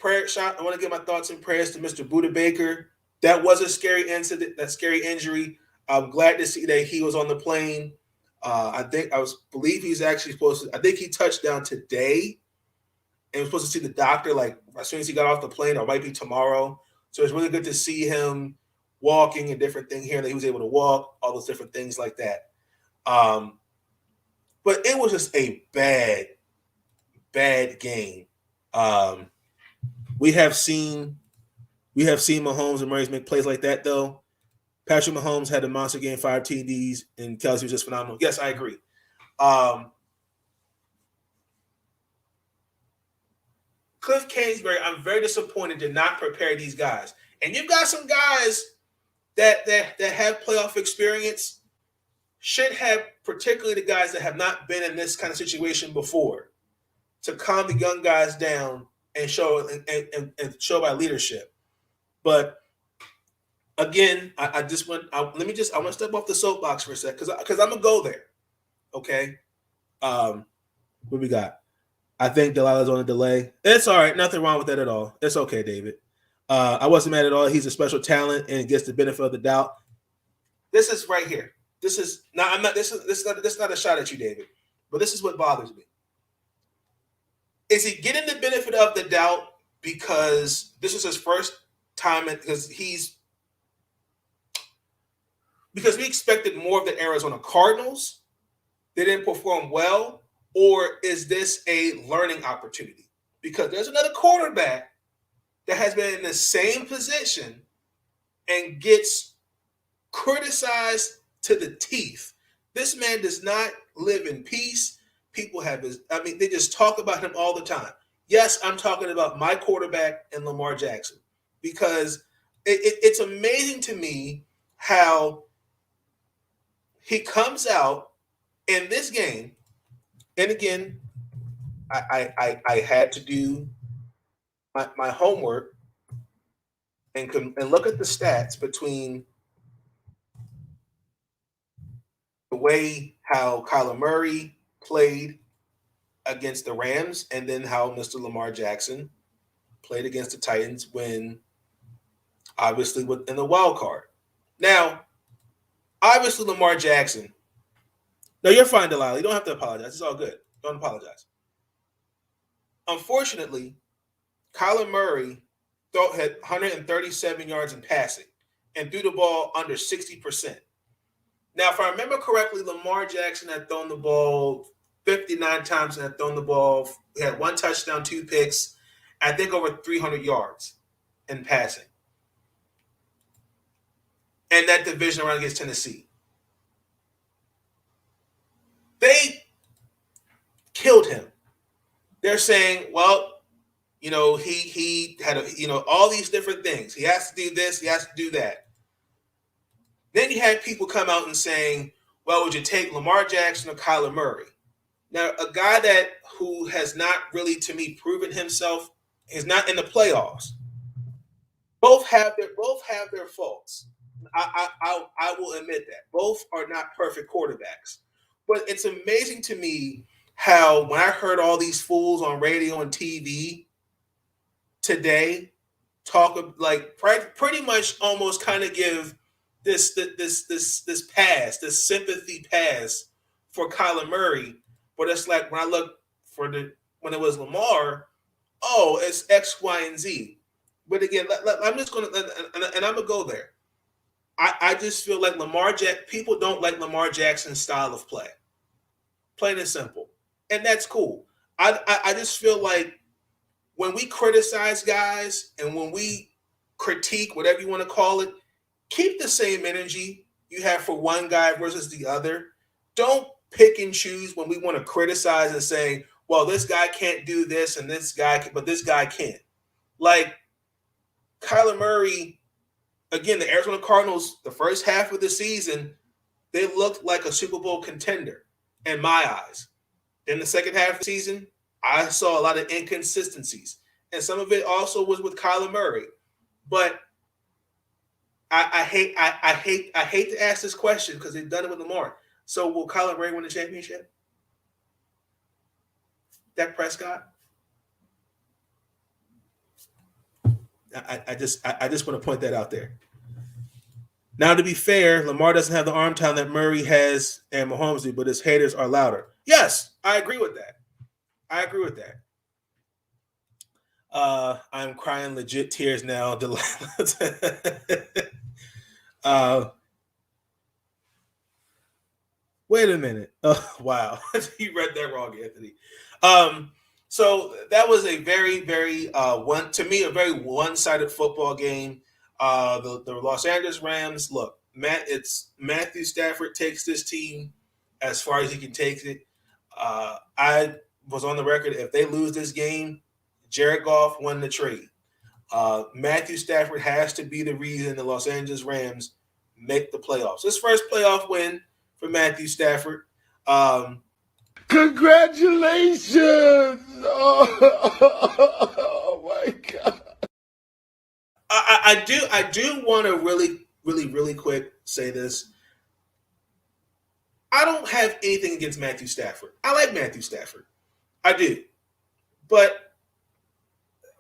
I want to give my thoughts and prayers to Mr. Buda Baker. That was a scary incident, that scary injury. I'm glad to see that he was on the plane. I believe he's actually supposed to. I think he touched down today, and was supposed to see the doctor like as soon as he got off the plane, or it might be tomorrow. So it's really good to see him walking and different things here, that he was able to walk, all those different things like that. But it was just a bad game. We have seen Mahomes and Murray make plays like that, though. Patrick Mahomes had a monster game, 5 TDs, and Kelsey was just phenomenal. Yes, I agree. Cliff Kingsbury, I'm very disappointed to not prepare these guys. And you've got some guys that have playoff experience, should have, particularly the guys that have not been in this kind of situation before, to calm the young guys down and show and show by leadership. But again, I want to step off the soapbox for a sec because I'm gonna go there. Okay. What we got? I think Delilah's on a delay. It's all right. Nothing wrong with that at all. It's okay, David. I wasn't mad at all. He's a special talent and gets the benefit of the doubt. This is right here. This is not. I'm not. This is not a shot at you, David. But this is what bothers me. Is he getting the benefit of the doubt because this is his first time, because we expected more of the Arizona Cardinals? They didn't perform well, or is this a learning opportunity? Because there's another quarterback that has been in the same position and gets criticized to the teeth. This man does not live in peace. People they just talk about him all the time. Yes, I'm talking about my quarterback and Lamar Jackson, because it's amazing to me how he comes out in this game. And again, I had to do my homework and look at the stats between the way how Kyler Murray played against the Rams and then how Mr. Lamar Jackson played against the Titans when obviously in the wild card. Now, obviously Lamar Jackson. No, you're fine, Delilah. You don't have to apologize. It's all good. Don't apologize. Unfortunately, Kyler Murray had 137 yards in passing and threw the ball under 60%. Now, if I remember correctly, Lamar Jackson had thrown the ball 59 times and had thrown the ball. He had 1 touchdown, 2 picks, I think over 300 yards in passing. And that division round against Tennessee. They killed him. They're saying, well, he had all these different things. He has to do this. He has to do that. Then you had people come out and saying, well, would you take Lamar Jackson or Kyler Murray? Now, a guy who has not really, to me, proven himself, is not in the playoffs. Both have their faults. I will admit that. Both are not perfect quarterbacks. But it's amazing to me how when I heard all these fools on radio and TV today talk like pretty much almost kind of give this pass, this sympathy pass for Kyler Murray, but it's like when I look when it was Lamar, oh, it's X, Y, and Z. But again, I'm just going to, and I'm going to go there. I just feel like people don't like Lamar Jackson's style of play. Plain and simple. And that's cool. I just feel like when we criticize guys and when we critique, whatever you want to call it, keep the same energy you have for one guy versus the other. Don't pick and choose when we want to criticize and say, well, this guy can't do this and this guy, but this guy can. Like Kyler Murray, again, the Arizona Cardinals, the first half of the season, they looked like a Super Bowl contender in my eyes. In the second half of the season, I saw a lot of inconsistencies. And some of it also was with Kyler Murray. But I hate to ask this question because they've done it with Lamar. So will Kyler Murray win the championship? Dak Prescott? I just want to point that out there. Now, to be fair, Lamar doesn't have the arm talent that Murray has and Mahomes do, but his haters are louder. Yes, I agree with that. I'm crying legit tears now. Wait a minute. Oh, wow. You read that wrong, Anthony. So that was a very, very a very one-sided football game. The Los Angeles Rams, look, Matthew Stafford takes this team as far as he can take it. I was on the record. If they lose this game, Jared Goff won the trade. Matthew Stafford has to be the reason the Los Angeles Rams make the playoffs. His first playoff win for Matthew Stafford. Congratulations! Oh my God. I do want to really quick say this. I don't have anything against Matthew Stafford. I like Matthew Stafford. I do. But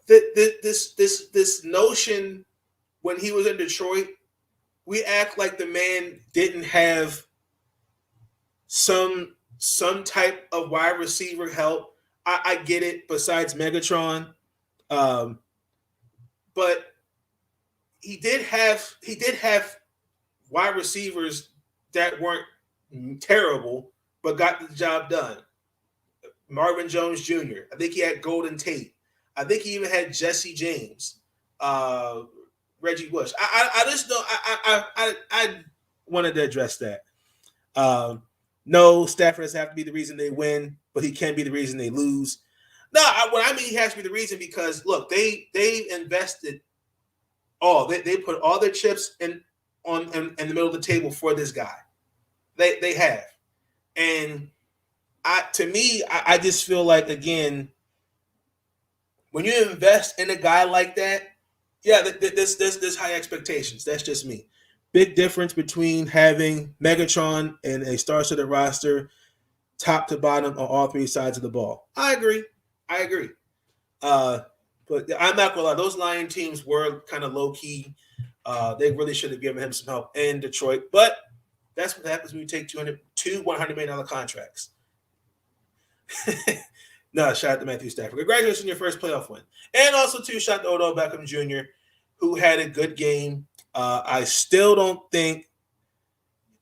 this notion when he was in Detroit, we act like the man didn't have some type of wide receiver help. I get it, besides Megatron. But he did have wide receivers that weren't terrible, but got the job done. Marvin Jones Jr. I think he had Golden Tate. I think he even had Jesse James, Reggie Bush. I just don't. I wanted to address that. No, Stafford doesn't have to be the reason they win, but he can be the reason they lose. No, what I mean, he has to be the reason because look, they invested all. They put all their chips in the middle of the table for this guy. They have, and I just feel like, again, when you invest in a guy like that, yeah, there's high expectations. That's just me. Big difference between having Megatron and a star-studded roster, top to bottom on all three sides of the ball. I agree. But I'm not gonna lie, those Lion teams were kind of low key. They really should have given him some help in Detroit, but that's what happens when you take two $100 million contracts. No, shout out to Matthew Stafford. Congratulations on your first playoff win. And also, too, shout out to Odell Beckham Jr., who had a good game. I still don't think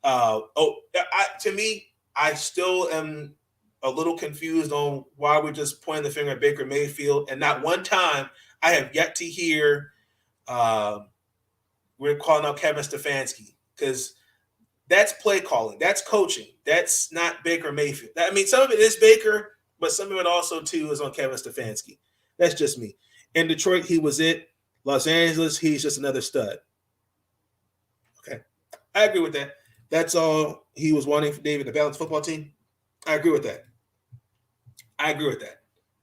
to me, I still am a little confused on why we're just pointing the finger at Baker Mayfield. And not one time I have yet to hear we're calling out Kevin Stefanski, because that's play calling. That's coaching. That's not Baker Mayfield. I mean, some of it is Baker, but some of it also, too, is on Kevin Stefanski. That's just me. In Detroit, he was it. Los Angeles, he's just another stud. Okay. I agree with that. That's all he was wanting for David, the balanced football team. I agree with that.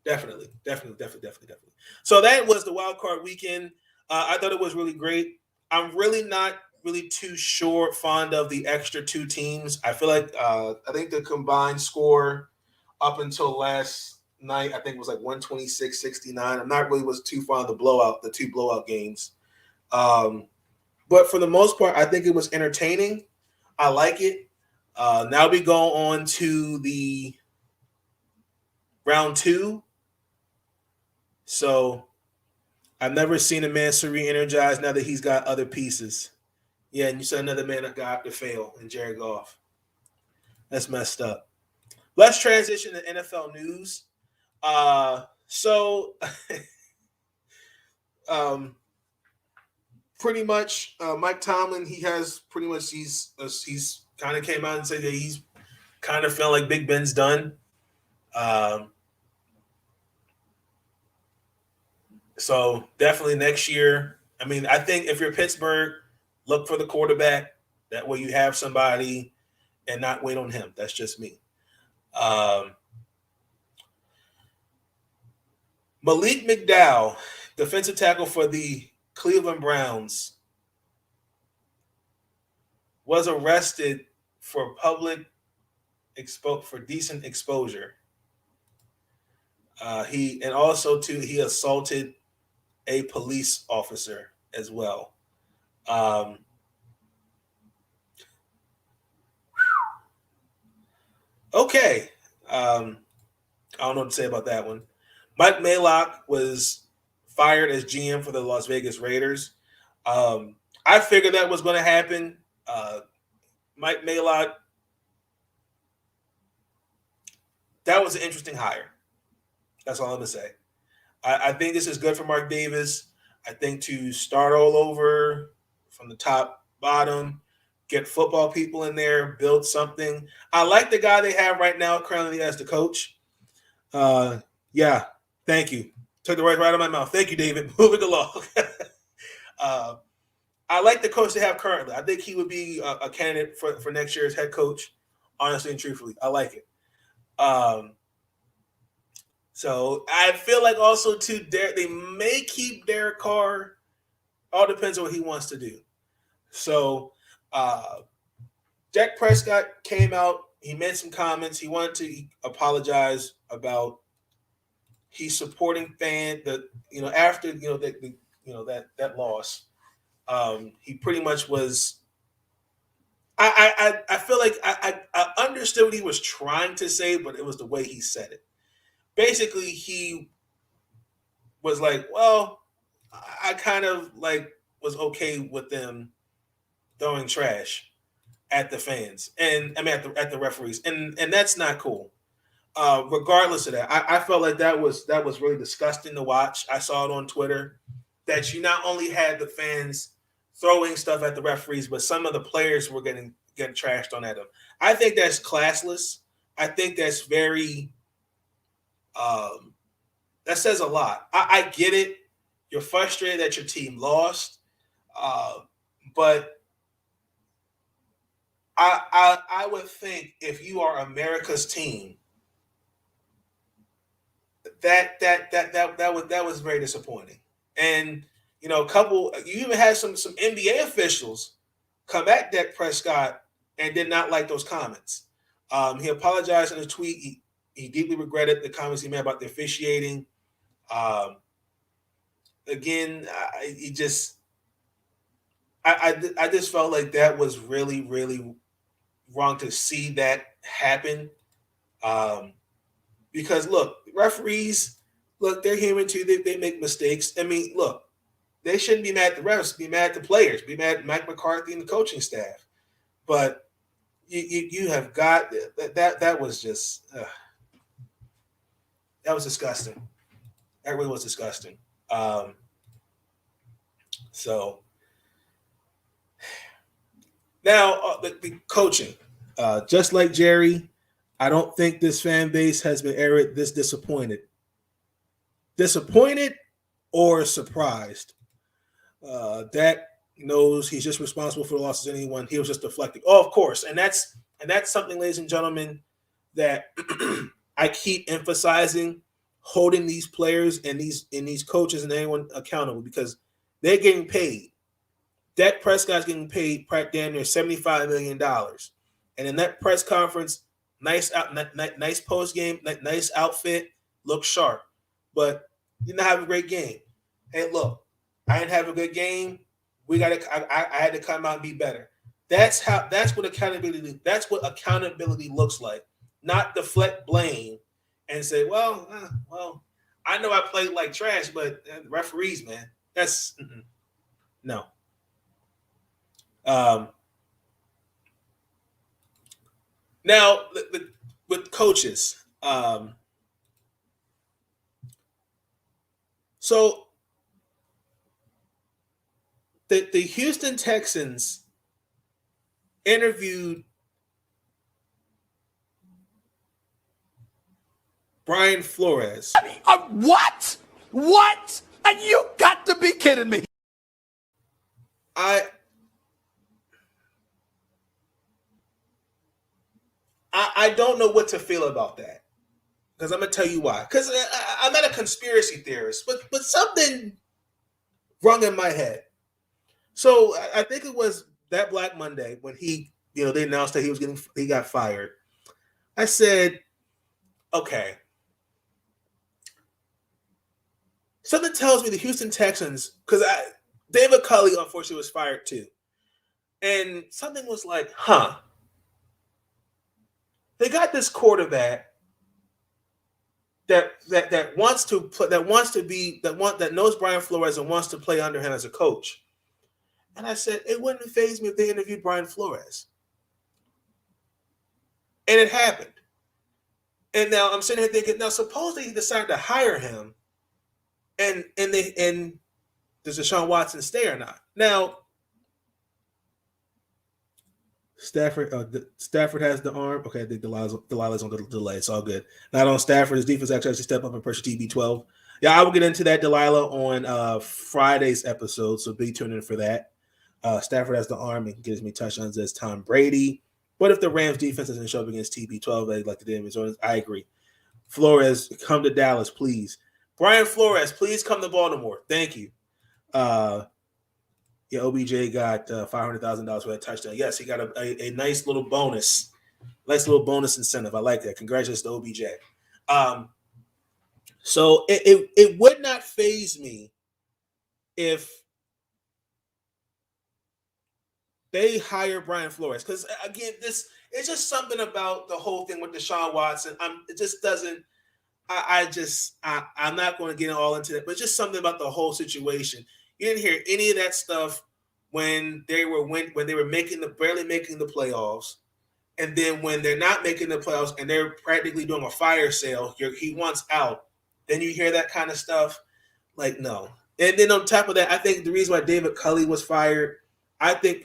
Definitely. So that was the wild card weekend. I thought it was really great. I'm really not really too fond of the extra two teams. I feel like I think the combined score up until last night, I think, was like 126-69. I'm not really was too fond of the two blowout games. But for the most part, I think it was entertaining. I like it. Now we go on to the round 2. So I've never seen a man so re-energized now that he's got other pieces. Yeah, and you said another man that got to fail in Jared Goff. That's messed up. Let's transition to NFL news. Pretty much, Mike Tomlin, he's kind of came out and said that he's kind of feeling like Big Ben's done. So definitely next year. I mean, I think if you're Pittsburgh, look for the quarterback. That way you have somebody and not wait on him. That's just me. Malik McDowell, defensive tackle for the Cleveland Browns, was arrested for decent exposure. He assaulted a police officer as well. Okay. I don't know what to say about that one. Mike Mayock was fired as GM for the Las Vegas Raiders. I figured that was going to happen. Mike Mayock, that was an interesting hire. That's all I'm going to say. I think this is good for Mark Davis. I think to start all over from the top, bottom, get football people in there, build something. I like the guy they have right now currently as the coach. Yeah, thank you. Took the words right out of my mouth. Thank you, David. Moving along. I like the coach they have currently. I think he would be a candidate for next year's head coach, honestly and truthfully. I like it. So I feel like also, too, they may keep Derek Carr. All depends on what he wants to do. So Dak Prescott came out. He made some comments. He wanted to apologize about he's supporting after that loss. He pretty much was. I feel like I understood what he was trying to say, but it was the way he said it. Basically, he was like, "Well, I kind of was okay with them throwing trash at the fans, and I mean at the referees, and that's not cool." Regardless of that, I felt like that was really disgusting to watch. I saw it on Twitter that you not only had the fans throwing stuff at the referees, but some of the players were getting trashed on at them. I think that's classless. I think that's very that says a lot. I get it. You're frustrated that your team lost, but I would think if you are America's team, that was very disappointing. And you even had some NBA officials come at Dak Prescott and did not like those comments. He apologized in a tweet. He deeply regretted the comments he made about the officiating. Again, I just felt like that was really, really wrong to see that happen. Because look, referees, they're human too. They make mistakes. I mean, look, they shouldn't be mad at the refs. Be mad at the players. Be mad at Mike McCarthy and the coaching staff. But you have got that was just that was disgusting. That really was disgusting. So now the coaching, just like Jerry, I don't think this fan base has been ever this disappointed or surprised. Dak knows he's just responsible for the losses. Anyone, he was just deflecting. Oh, of course, and that's something, ladies and gentlemen, that I keep emphasizing: holding these players and these coaches and anyone accountable, because they're getting paid. Dak Prescott's getting paid damn near $75 million, and in that press conference, nice post game, nice outfit, looks sharp, but didn't have a great game. Hey, look, I didn't have a good game. I had to come out and be better. That's what accountability looks like. Not deflect blame and say, well, I know I played like trash, but referees, man, that's no. Now with coaches, so the Houston Texans interviewed Brian Flores. What? What? And you got to be kidding me. I don't know what to feel about that, because I'm gonna tell you why. Because I'm not a conspiracy theorist, but something rung in my head. So I think it was that Black Monday when they announced that he got fired. I said, okay, something tells me the Houston Texans, because David Culley unfortunately was fired too, and something was like, they got this quarterback that knows Brian Flores and wants to play under him as a coach. And I said, it wouldn't faze me if they interviewed Brian Flores. And it happened. And now I'm sitting here thinking, now suppose they decide to hire him, and does Deshaun Watson stay or not? Now, Stafford has the arm. Okay, I think Delilah's on the delay. It's all good. Not on Stafford. His defense actually step up and pressure TB12. Yeah, I will get into that, Delilah, on Friday's episode, so be tuned in for that. Stafford has the arm and gives me touchdowns as Tom Brady. But if the Rams defense doesn't show up against TB12, like the Denver, I agree. Flores, come to Dallas, please. Brian Flores, please come to Baltimore. Thank you. Yeah, OBJ got $500,000 for that touchdown. Yes, he got a nice little bonus. Nice little bonus incentive. I like that. Congratulations to OBJ. So it would not faze me if they hire Brian Flores. Because, again, it's just something about the whole thing with Deshaun Watson. It just doesn't – I'm not going to get all into that, but just something about the whole situation. You didn't hear any of that stuff when they were barely making the playoffs, and then when they're not making the playoffs and they're practically doing a fire sale, he wants out. Then you hear that kind of stuff, like no. And then on top of that, I think the reason why David Culley was fired, I think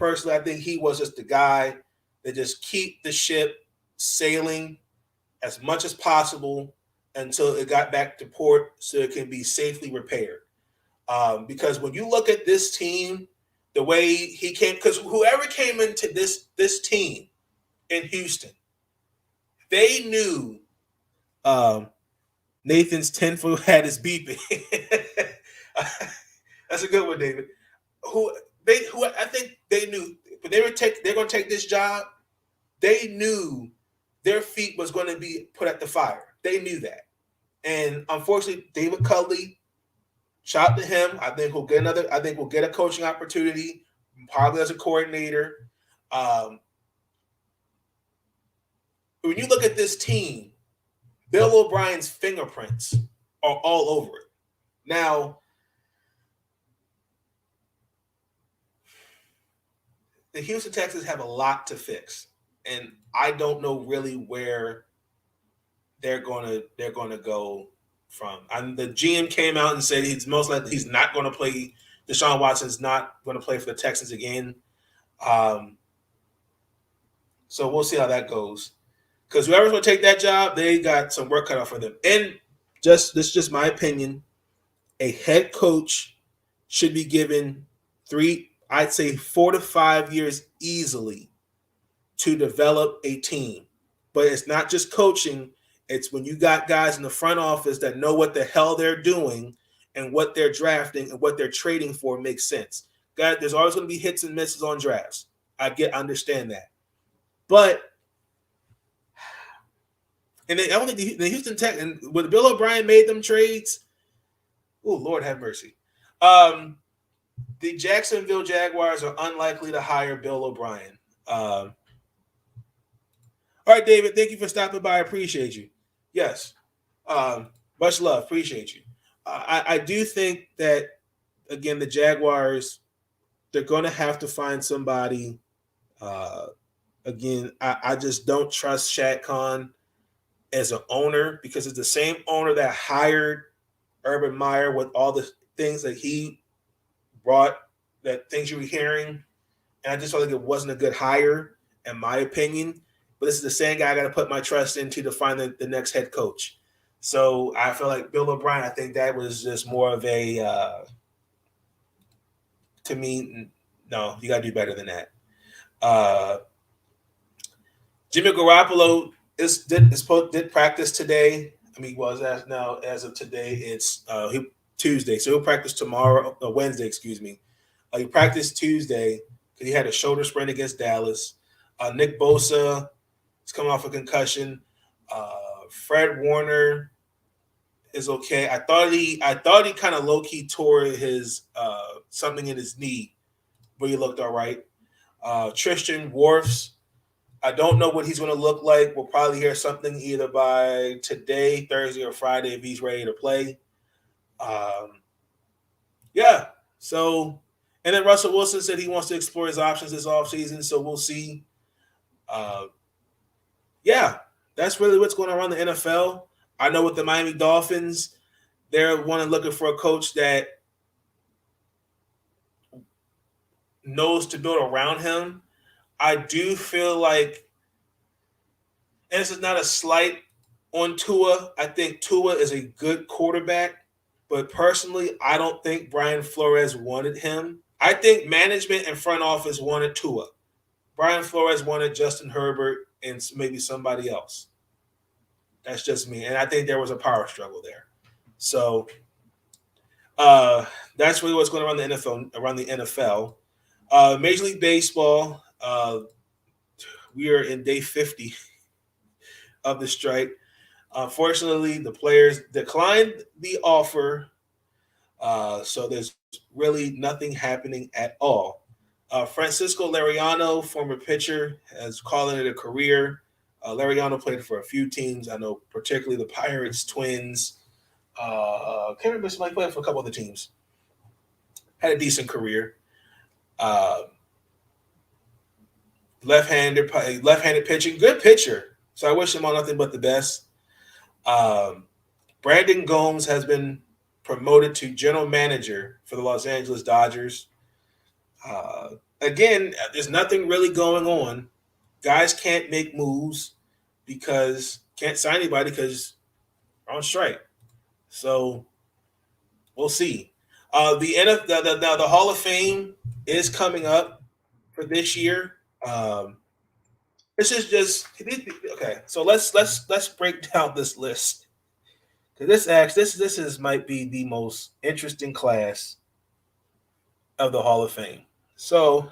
he was just the guy that just keep the ship sailing as much as possible until it got back to port so it can be safely repaired. Because when you look at this team, the way he came, because whoever came into this team in Houston, they knew Nathan's tinfoil had his beeping. That's a good one, David. I think they knew, but they're going to take this job. They knew their feet was going to be put at the fire. They knew that, and unfortunately, David Culley. Shout out to him. I think we'll get a coaching opportunity, probably as a coordinator. When you look at this team, Bill O'Brien's fingerprints are all over it. Now, the Houston Texans have a lot to fix, and I don't know really where they're gonna go from. And the GM came out and said he's most likely he's not going to play. Deshaun Watson's not going to play for the Texans again. So we'll see how that goes. Because whoever's going to take that job, they got some work cut out for them. And this is just my opinion. A head coach should be given 4 to 5 years easily to develop a team. But it's not just coaching. It's when you got guys in the front office that know what the hell they're doing and what they're drafting and what they're trading for makes sense. Guys, there's always going to be hits and misses on drafts. I understand that. But and I don't think the Houston Tech and when Bill O'Brien made them trades, oh Lord have mercy. The Jacksonville Jaguars are unlikely to hire Bill O'Brien. All right, David, thank you for stopping by. I appreciate you. Yes. Much love. Appreciate you. I do think that, again, the Jaguars, they're going to have to find somebody. Again, I just don't trust Shad Khan as an owner because it's the same owner that hired Urban Meyer with all the things that he brought, that things you were hearing. And I just felt like it wasn't a good hire, in my opinion. But this is the same guy I got to put my trust into to find the next head coach. So I feel like Bill O'Brien, I think that was just more of a, to me, no, you got to do better than that. Jimmy Garoppolo did practice today. I mean, as of today, it's Tuesday. So he'll practice tomorrow, Wednesday, excuse me. He practiced Tuesday because he had a shoulder sprain against Dallas. Nick Bosa is coming off a concussion. Fred Warner is okay. I thought he kind of low key tore his something in his knee, but he looked all right. Tristan Wirfs, I don't know what he's going to look like. We'll probably hear something either by today, Thursday, or Friday if he's ready to play. Yeah. So, and then Russell Wilson said he wants to explore his options this offseason, so we'll see. Yeah, that's really what's going on around the NFL. I know with the Miami Dolphins, they're looking for a coach that knows to build around him. I do feel like, and this is not a slight on Tua. I think Tua is a good quarterback, but personally, I don't think Brian Flores wanted him. I think management and front office wanted Tua. Brian Flores wanted Justin Herbert and maybe somebody else. That's just me. And I think there was a power struggle there. So that's really what's going on around the NFL. Major League Baseball, we are in day 50 of the strike. Unfortunately, the players declined the offer, so there's really nothing happening at all. Francisco Liriano, former pitcher, has called it a career. Liriano played for a few teams. I know particularly the Pirates, Twins. Can't remember, somebody played for a couple of the teams. Had a decent career. Left-handed pitching, good pitcher. So I wish him all nothing but the best. Brandon Gomes has been promoted to general manager for the Los Angeles Dodgers. Again, there's nothing really going on. Guys can't make moves because can't sign anybody because they're on strike. So we'll see. The Hall of Fame is coming up for this year. This is just okay. So let's break down this list, because this might be the most interesting class of the Hall of Fame. So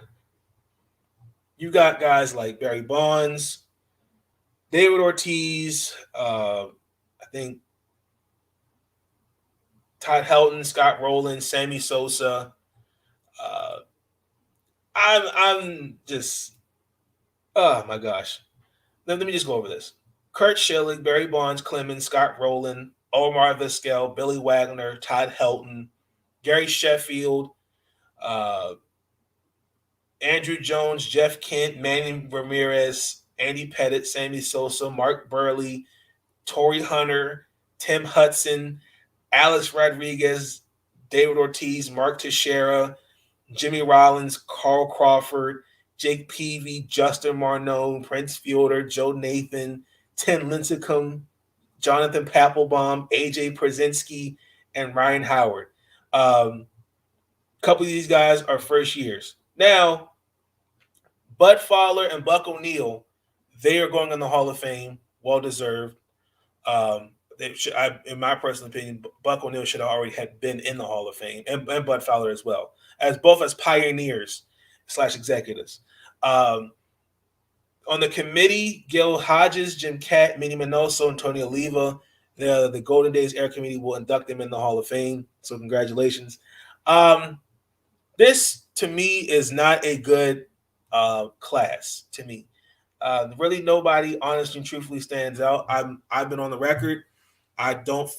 you got guys like Barry Bonds, David Ortiz, I think Todd Helton, Scott Rowland, Sammy Sosa. I'm just, oh my gosh. Let me just go over this. Kurt Schilling, Barry Bonds, Clemens, Scott Rowland, Omar Vizquel, Billy Wagner, Todd Helton, Gary Sheffield, Andrew Jones, Jeff Kent, Manny Ramirez, Andy Pettitte, Sammy Sosa, Mark Burley, Torrey Hunter, Tim Hudson, Alex Rodriguez, David Ortiz, Mark Teixeira, Jimmy Rollins, Carl Crawford, Jake Peavy, Justin Marneau, Prince Fielder, Joe Nathan, Tim Lincecum, Jonathan Papelbon, AJ Przinsky, and Ryan Howard. A couple of these guys are first years. Now, Bud Fowler and Buck O'Neil, they are going in the Hall of Fame, well deserved. In my personal opinion, Buck O'Neil should have already been in the Hall of Fame, and Bud Fowler as well, as both as pioneers / executives. On the committee, Gil Hodges, Jim Catt, Minnie Minoso, and Tony Oliva. The Golden Days Air Committee will induct them in the Hall of Fame. So congratulations. This, to me, is not a good class, to me. Really nobody honestly and truthfully stands out. I've been on the record. I don't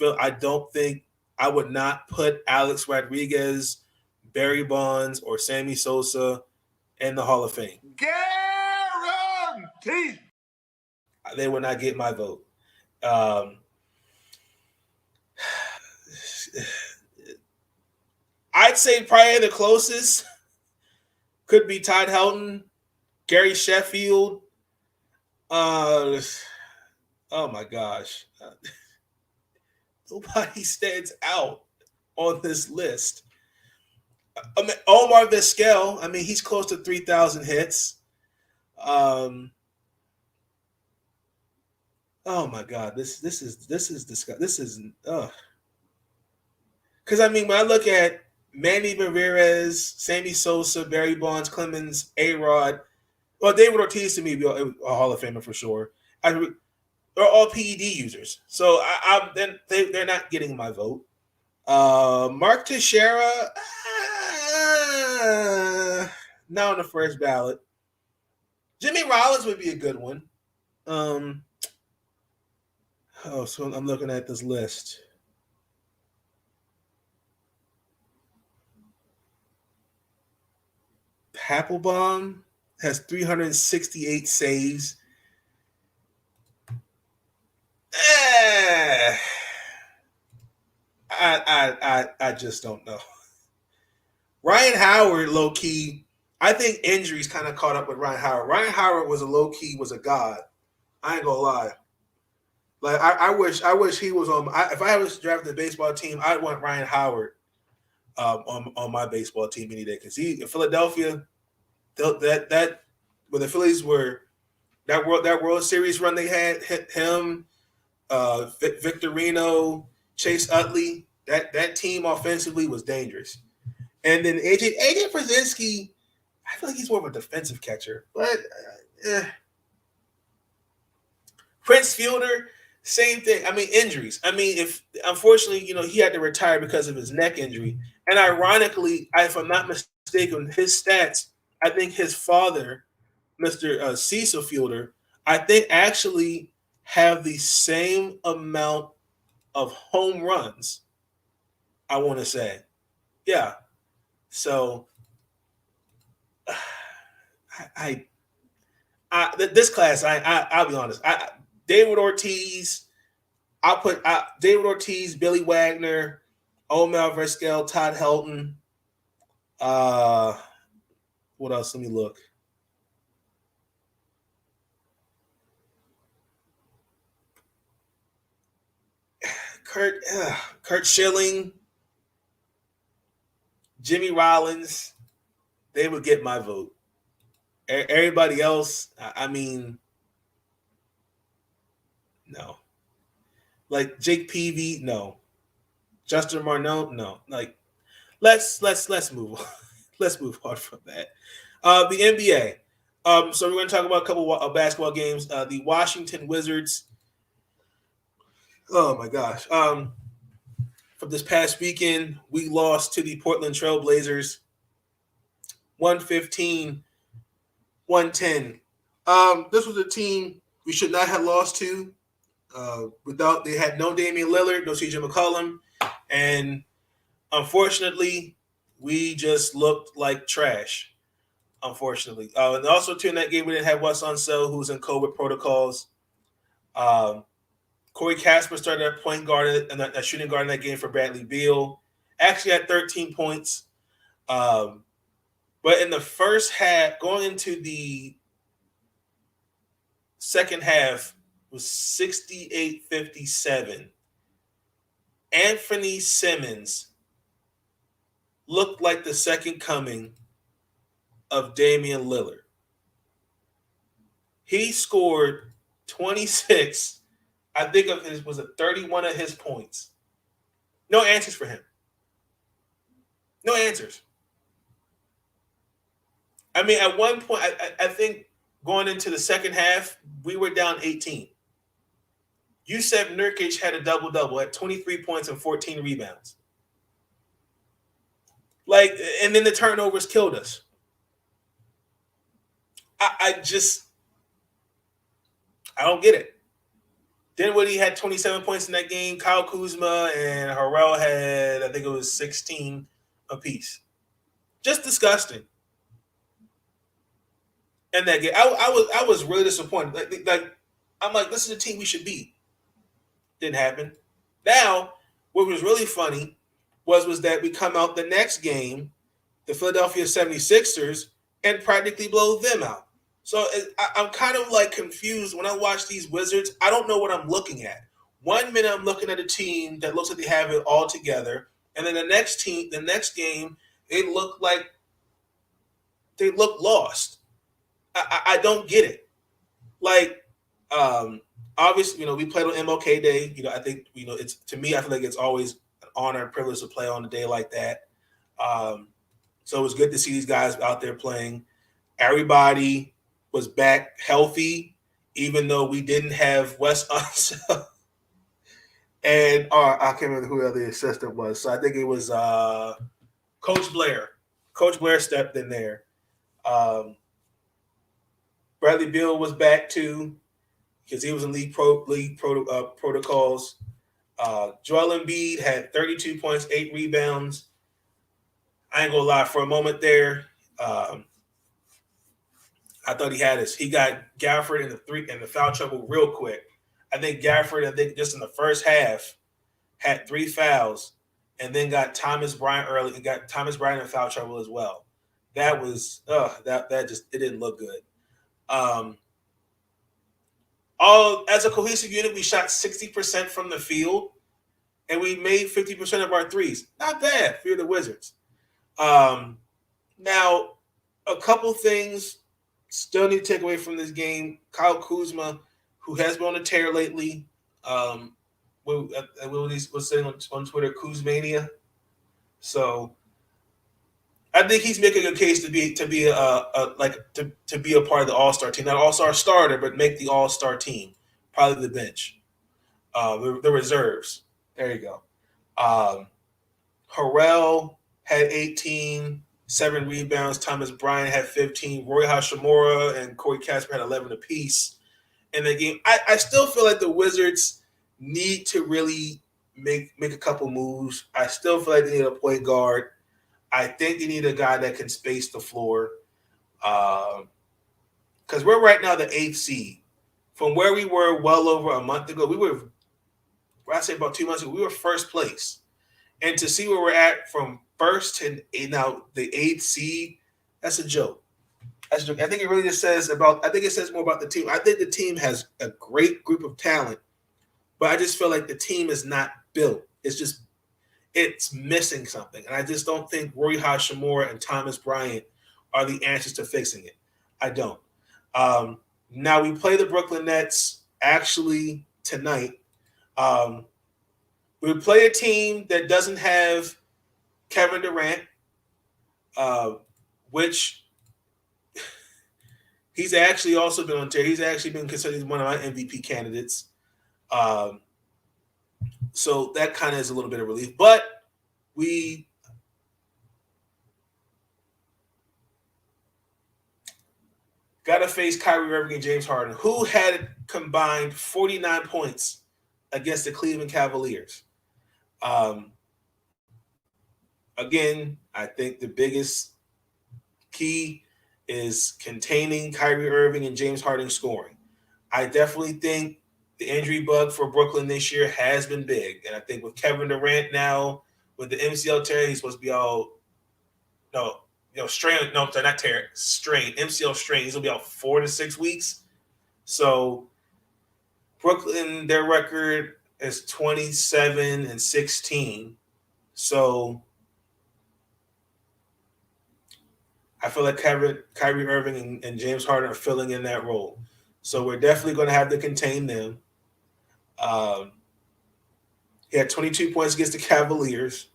think I would not put Alex Rodriguez, Barry Bonds, or Sammy Sosa in the Hall of Fame. Guaranteed. They would not get my vote. I'd say probably the closest could be Todd Helton, Gary Sheffield. Oh my gosh. Nobody stands out on this list. I mean, Omar Vizquel, he's close to 3,000 hits. Oh my God, this is disgusting. This is because when I look at Manny Ramirez, Sammy Sosa, Barry Bonds, Clemens, A-Rod, well, David Ortiz to me be a Hall of Famer for sure. They're all PED users, so they're not getting my vote. Mark Teixeira, not on the first ballot. Jimmy Rollins would be a good one. So I'm looking at this list. Papelbon has 368 saves. I just don't know. Ryan Howard, low key, I think injuries kind of caught up with Ryan Howard. Ryan Howard was was a god. I ain't gonna lie. Like I wish he was on. If I was drafting the baseball team, I'd want Ryan Howard on my baseball team any day because he in Philadelphia. That when the Phillies were that World Series run they had him, Victorino, Chase Utley. That team offensively was dangerous. And then AJ Przinsky, I feel like he's more of a defensive catcher, but Prince Fielder, same thing. I mean, injuries. I mean, if unfortunately, he had to retire because of his neck injury. And ironically, if I'm not mistaken, his stats, I think his father, Mr. Cecil Fielder, I think actually have the same amount of home runs. I want to say, yeah. So, this class, I'll be honest. David Ortiz. I'll put David Ortiz, Billy Wagner, Omar Vizquel, Todd Helton. What else? Let me look. Kurt Schilling, Jimmy Rollins, they would get my vote. Everybody else, I mean, no. Like Jake Peavy, no. Justin Marneau, no. Like, let's move on. Let's move on from that. The NBA. So we're going to talk about a couple of basketball games. The Washington Wizards. Oh my gosh. From this past weekend, we lost to the Portland Trail Blazers 115-110. This was a team we should not have lost to. They had no Damian Lillard, no CJ McCollum, and unfortunately, we just looked like trash. Unfortunately, and also too in that game we didn't have Wes Unseld, who's in COVID protocols. Corey Casper started at point guard and that shooting guard in that game for Bradley Beal. Actually had 13 points. But in the first half, going into the second half, was 68-57. Anthony Simmons looked like the second coming of Damian Lillard. He scored 26. I think of his was 31 of his points. No answers for him. No answers. I mean, at one point, I think going into the second half, we were down 18. Yusef Nurkic had a double-double at 23 points and 14 rebounds. Like, and then the turnovers killed us. I don't get it. Dinwiddie had 27 points in that game. Kyle Kuzma and Harrell had, I think it was 16 apiece. Just disgusting. In that game, I was really disappointed. Like I'm like, this is the team we should beat. Didn't happen. Now, what was really funny was that we come out the next game, the Philadelphia 76ers, and practically blow them out. So I'm kind of like confused when I watch these Wizards. I don't know what I'm looking at. 1 minute I'm looking at a team that looks like they have it all together, and then the next game, they look lost. I don't get it. Like, obviously, we played on MLK Day. I think, it's, to me, I feel like it's always an honor and privilege to play on a day like that. So it was good to see these guys out there playing. Everybody was back healthy, even though we didn't have Wes Unseld. And I can't remember who the other assistant was. So I think it was Coach Blair. Coach Blair stepped in there. Bradley Beal was back too because he was in league protocols. Joel Embiid had 32 points, 8 rebounds. I ain't gonna lie, for a moment there, I thought he had us. He got Gafford in the foul trouble real quick. I think Gafford, just in the first half, had 3 fouls, and then got Thomas Bryant early. He got Thomas Bryant in foul trouble as well. That was that just it didn't look good. All as a cohesive unit, we shot 60% from the field, and we made 50% of our threes. Not bad for the Wizards. Now, a couple things still need to take away from this game. Kyle Kuzma, who has been on a tear lately, was saying on Twitter, Kuzmania. So I think he's making a case to be a part of the All-Star team, not All-Star starter, but make the All-Star team, probably the bench, the reserves. There you go. Harrell had 18, 7 rebounds. Thomas Bryant had 15. Roy Hashimura and Corey Casper had 11 apiece in the game. I still feel like the Wizards need to really make a couple moves. I still feel like they need a point guard. I think they need a guy that can space the floor. Because we're right now the 8th seed. From where we were well over a month ago, I say about 2 months ago, we were first place. And to see where we're at from first to now the 8th seed, that's a joke. That's a joke. I think it really just says more about the team. I think the team has a great group of talent, but I just feel like the team is not built. It's missing something. And I just don't think Roy Hashimura and Thomas Bryant are the answers to fixing it. I don't. Now we play the Brooklyn Nets actually tonight. We play a team that doesn't have Kevin Durant, which he's actually also been on tear. He's actually been considered one of my MVP candidates. So that kind of is a little bit of relief. But we got to face Kyrie Irving and James Harden, who had combined 49 points against the Cleveland Cavaliers. Again, I think the biggest key is containing Kyrie Irving and James Harden scoring. I definitely think the injury bug for Brooklyn this year has been big. And I think with Kevin Durant now, with the MCL tear, he's supposed to be strain. No, not tear, strain. MCL strain. He's going to be out 4 to 6 weeks. So Brooklyn, their record is 27-16. So I feel like Kyrie Irving and James Harden are filling in that role. So we're definitely going to have to contain them. He had 22 points against the Cavaliers.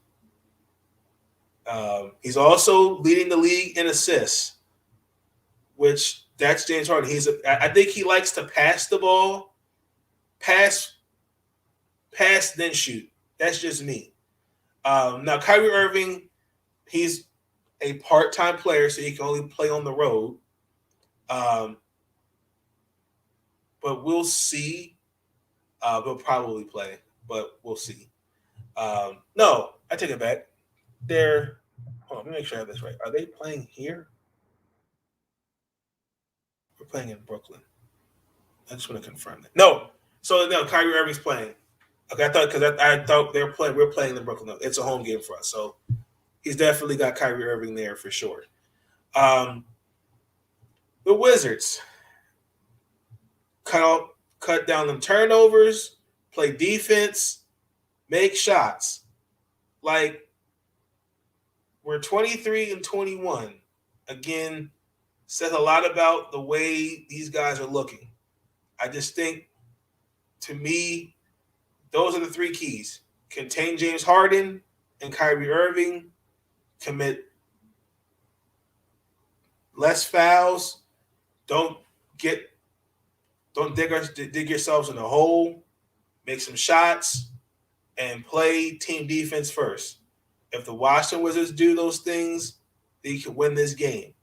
He's also leading the league in assists, which that's James Harden. I think he likes to pass the ball, pass, then shoot. That's just me. Now, Kyrie Irving, he's a part-time player, so he can only play on the road. But we'll see. He'll probably play, but we'll see. No, I take it back. Hold on, let me make sure I have this right. Are they playing here? We're playing in Brooklyn. I just want to confirm that. No. So, no, Kyrie Irving's playing. Okay, I thought we're playing in Brooklyn. It's a home game for us. So, he's definitely got Kyrie Irving there for sure. The Wizards cut down them turnovers, play defense, make shots. Like, we're 23-21. Again, says a lot about the way these guys are looking. I just think, to me, those are the 3 keys. Contain James Harden and Kyrie Irving. Commit less fouls. Don't dig yourselves in a hole. Make some shots and play team defense first. If the Washington Wizards do those things, they can win this game.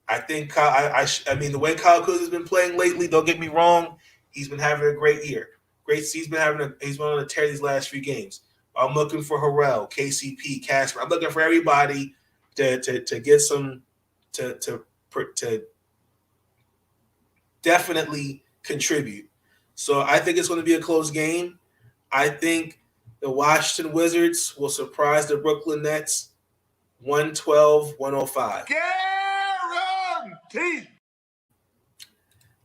I think the way Kyle Kuzma has been playing lately, don't get me wrong, he's been having a great year. He's been on a tear these last few games. I'm looking for Harrell, KCP, Casper. I'm looking for everybody to get some to definitely contribute. So I think it's going to be a close game. I think the Washington Wizards will surprise the Brooklyn Nets 112-105. Yeah! team.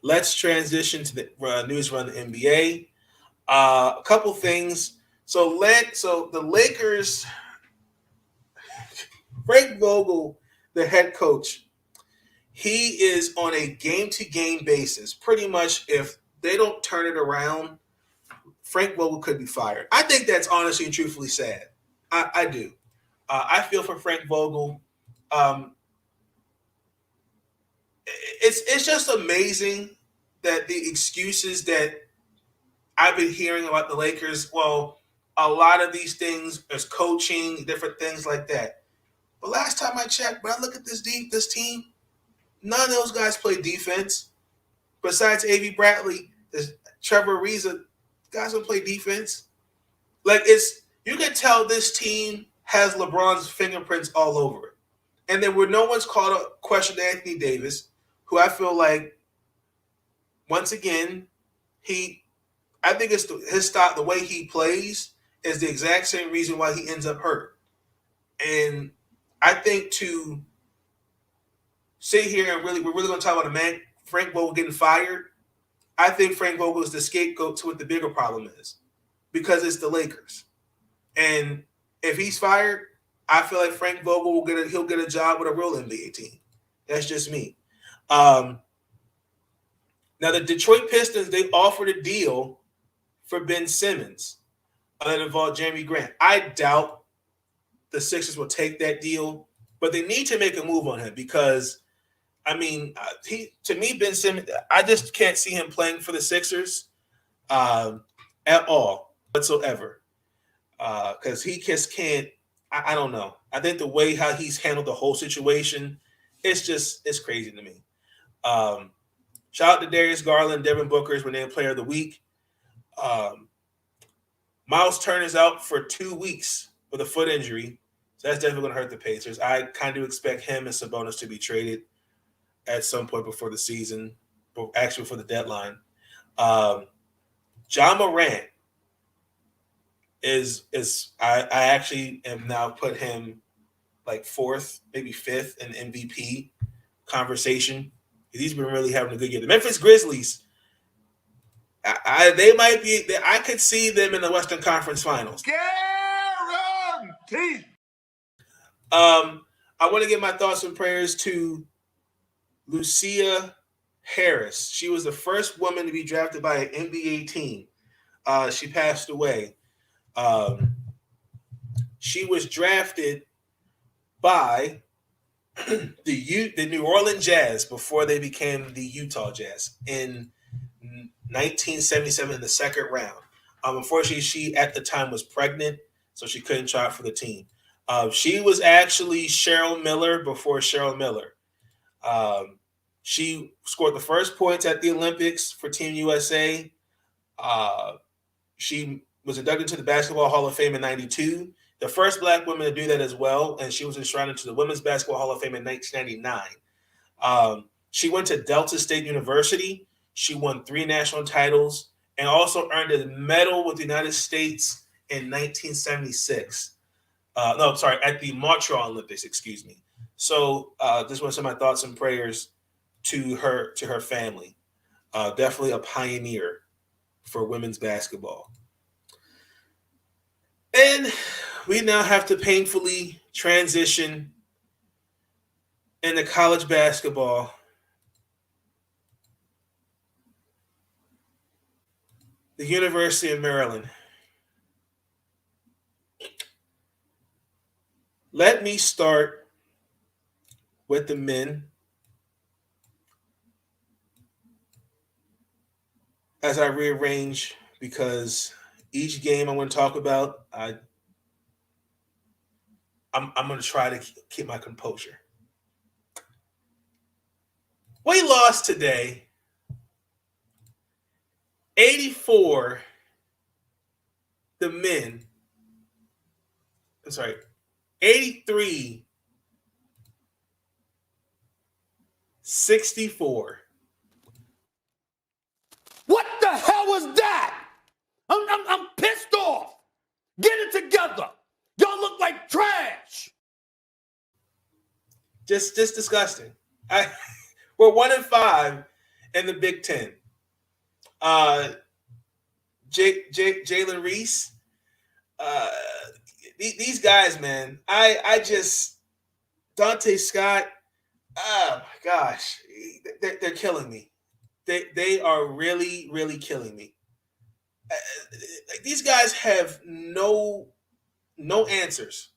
Let's transition to the news around the NBA. A couple things. So the Lakers, Frank Vogel, the head coach, he is on a game-to-game basis. Pretty much, if they don't turn it around, Frank Vogel could be fired. I think that's honestly and truthfully sad. I do. I feel for Frank Vogel. It's just amazing that the excuses that I've been hearing about the Lakers, well, a lot of these things is coaching, different things like that. But last time I checked, when I look at this team, none of those guys play defense. Besides A.V. Bradley, there's Trevor Ariza, guys don't play defense. Like, you can tell this team has LeBron's fingerprints all over it. And then where no one's called a question to Anthony Davis, who I feel like, once again, I think it's his style, the way he plays is the exact same reason why he ends up hurt. And I think to sit here and we're really going to talk about a man, Frank Vogel getting fired. I think Frank Vogel is the scapegoat to what the bigger problem is, because it's the Lakers. And if he's fired, I feel like Frank Vogel he'll get a job with a real NBA team. That's just me. Now the Detroit Pistons, they offered a deal for Ben Simmons that involved Jeremy Grant. I doubt the Sixers will take that deal, but they need to make a move on him because, I mean, to me, Ben Simmons, I just can't see him playing for the Sixers at all whatsoever because he just can't. I don't know. I think the way how he's handled the whole situation, it's crazy to me. Shout out to Darius Garland, Devin Booker's were named Player of the Week. Miles Turner's out for 2 weeks with a foot injury, so that's definitely going to hurt the Pacers. I kind of expect him and Sabonis to be traded at some point before the season, actually before the deadline. John Morant is I actually am now put him like 4th, maybe 5th in MVP conversation. He's been really having a good year. The Memphis Grizzlies, they might be. I could see them in the Western Conference Finals. Guaranteed. I want to give my thoughts and prayers to Lucia Harris. She was the first woman to be drafted by an NBA team. She passed away. She was drafted by the New Orleans Jazz before they became the Utah Jazz in 1977 in the second round. Unfortunately, she at the time was pregnant, so she couldn't try out for the team. She was actually Cheryl Miller before Cheryl Miller. She scored the first points at the Olympics for Team USA. She was inducted to the Basketball Hall of Fame in 92. The first Black woman to do that as well, and she was enshrined into the Women's Basketball Hall of Fame in 1999. She went to Delta State University. She won 3 national titles and also earned a medal with the United States in 1976. At the Montreal Olympics, excuse me. So just want to send my thoughts and prayers to her family. Definitely a pioneer for women's basketball. And we now have to painfully transition into college basketball. The University of Maryland. Let me start with the men as I rearrange, because each game I'm going to talk about, I'm going to try to keep my composure. We lost today 84, the men. I'm sorry, 83-64. What the hell was that? I'm pissed off. Get it together. Y'all look like trash. Just disgusting. We're 1-5 in the Big Ten. Jalen Reese. These guys, man. I just Dante Scott. Oh my gosh, they're killing me. They are really, really killing me. These guys have no answers.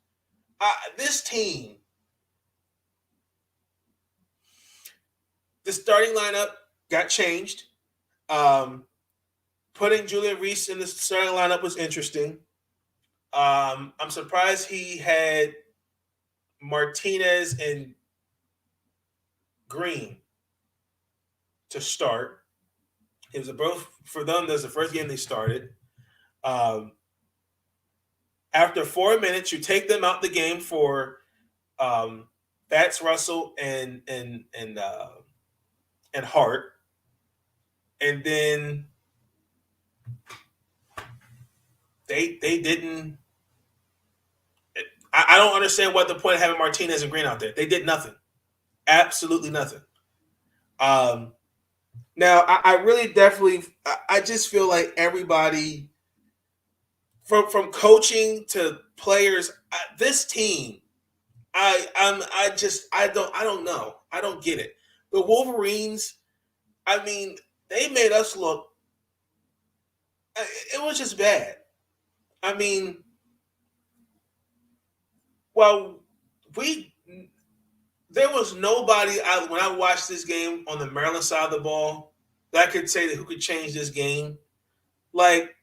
This team, the starting lineup got changed. Putting Julian Reese in the starting lineup was interesting. I'm surprised he had Martinez and Green to start. It was both for them. That's the first game they started. After 4 minutes, you take them out the game for Fats Russell and Hart, and then they didn't. I don't understand what the point of having Martinez and Green out there. They did nothing, absolutely nothing. Now, I really definitely, I just feel like everybody, from coaching to players, this team, I don't know. I don't get it. The Wolverines, I mean, they made us look, it was just bad. I mean, well, there was nobody when I watched this game on the Maryland side of the ball that I could say that who could change this game. Like,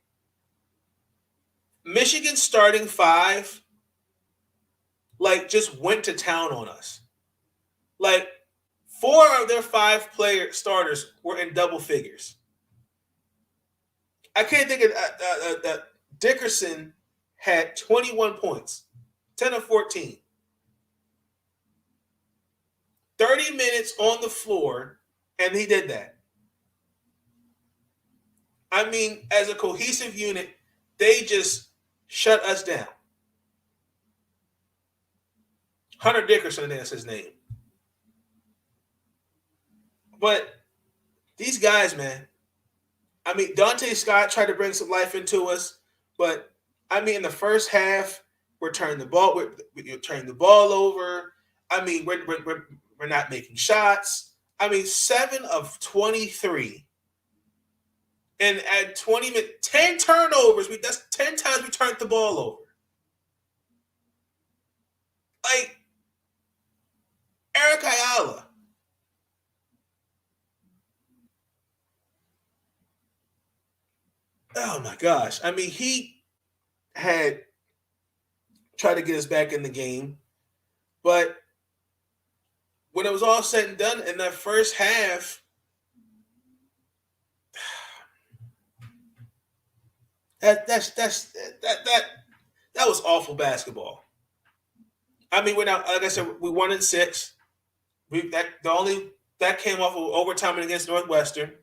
Michigan's starting five, like, just went to town on us. Like, 4 of their 5 starters were in double figures. I can't think of Dickerson had 21 points, 10 of 14. 30 minutes on the floor, and he did that. I mean, as a cohesive unit, they just shut us down. Hunter Dickerson, I think that's his name. But these guys, man, I mean, Dante Scott tried to bring some life into us, but I mean, in the first half, we're turning the ball over. I mean, we're not making shots. I mean, 7 of 23. And at 20 minutes, 10 turnovers. That's 10 times we turned the ball over. Like, Eric Ayala. Oh, my gosh. I mean, he had tried to get us back in the game. But when it was all said and done in that first half, that was awful basketball. I mean, we're now, like I said, we won in 6. That came off of overtime against Northwestern.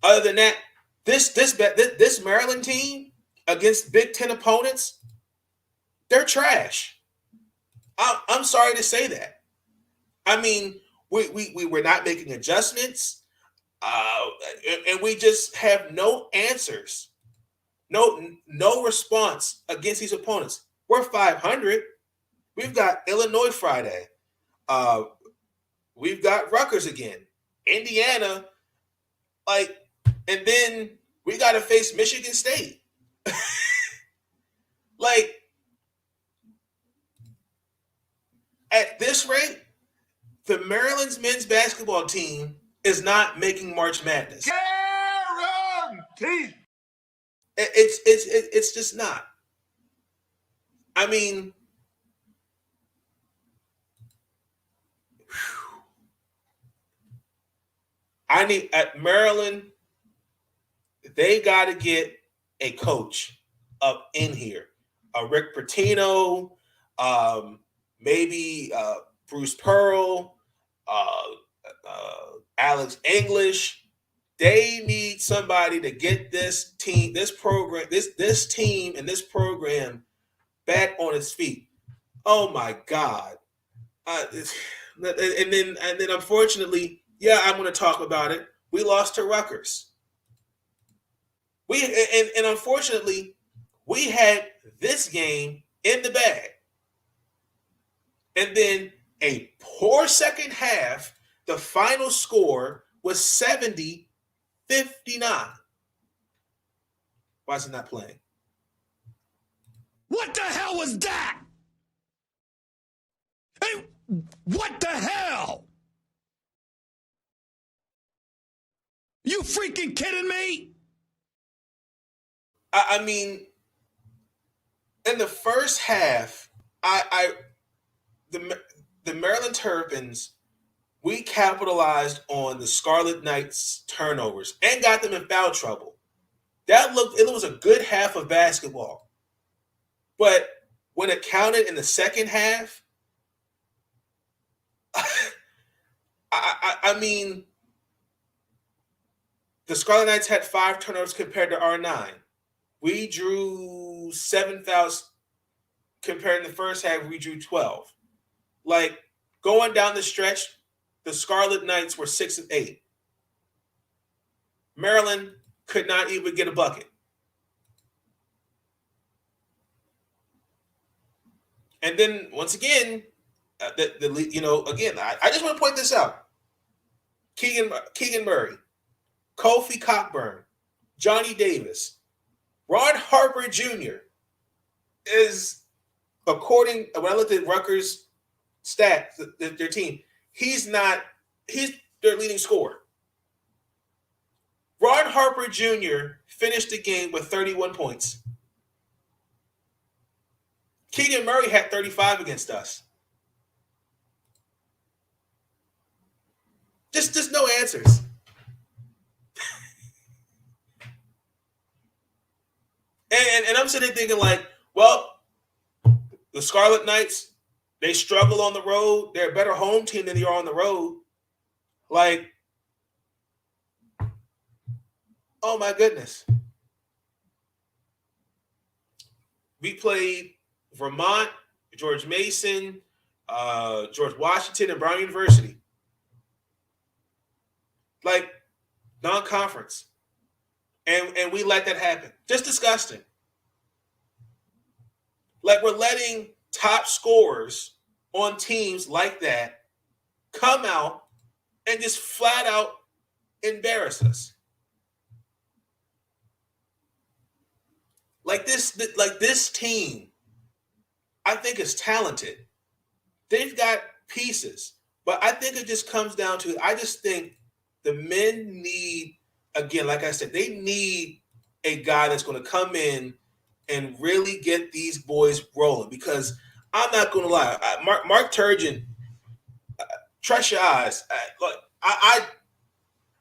Other than that, this Maryland team against Big Ten opponents, they're trash. I'm sorry to say that. I mean, we were not making adjustments, and we just have no answers, no response against these opponents. We're 500. We've got Illinois Friday. We've got Rutgers again, Indiana, and then we got to face Michigan State. Like, at this rate, the Maryland's men's basketball team is not making March Madness. Guaranteed. It's just not. I mean, at Maryland, they got to get a coach up in here. Rick Pitino, maybe Bruce Pearl, Alex English. They need somebody to get this team, this program, this team and this program back on its feet. Oh my God! And then unfortunately, Yeah, I'm going to talk about it. We lost to Rutgers. And unfortunately, we had this game in the bag. And then a poor second half. The final score was 70-59. Why is it not playing? What the hell was that? Hey, what the hell? You freaking kidding me? I mean, in the first half, the Maryland Terrapins, we capitalized on the Scarlet Knights turnovers and got them in foul trouble. It was a good half of basketball. But when it counted in the second half, I mean, the Scarlet Knights had 5 turnovers compared to our 9. We drew 7 fouls compared to the first half. We drew 12. Like, going down the stretch, the Scarlet Knights were 6 of 8. Maryland could not even get a bucket. And then once again, I just want to point this out. Keegan Murray, Kofi Cockburn, Johnny Davis, Ron Harper Jr. is, according when I looked at Rutgers stats, their team, he's their leading scorer. Ron Harper Jr. finished the game with 31 points. Keegan Murray had 35 against us. Just no answers. And I'm sitting there thinking, like, well, the Scarlet Knights, they struggle on the road. They're a better home team than they are on the road. Like, oh my goodness. We played Vermont, George Mason, George Washington, and Brown University. Like, non-conference. And we let that happen. Just disgusting. Like, we're letting top scorers on teams like that come out and just flat out embarrass us. Like this team, I think, is talented. They've got pieces. But I think it just comes down to, I just think the men need, again, like I said, they need a guy that's going to come in and really get these boys rolling. Because I'm not going to lie, Mark Turgeon, trust your eyes.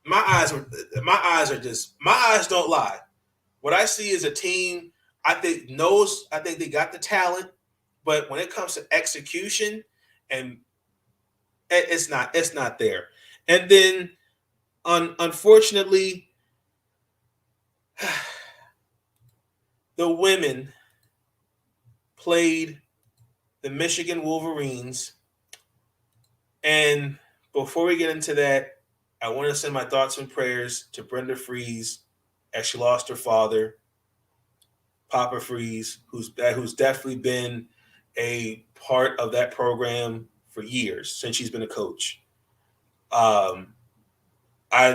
My eyes don't lie. What I see is a team I think they got the talent, but when it comes to execution, and it's not there. And then, unfortunately, the women played the Michigan Wolverines. And before we get into that, I want to send my thoughts and prayers to Brenda Freeze as she lost her father, Papa Freeze, who's definitely been a part of that program for years, since she's been a coach. I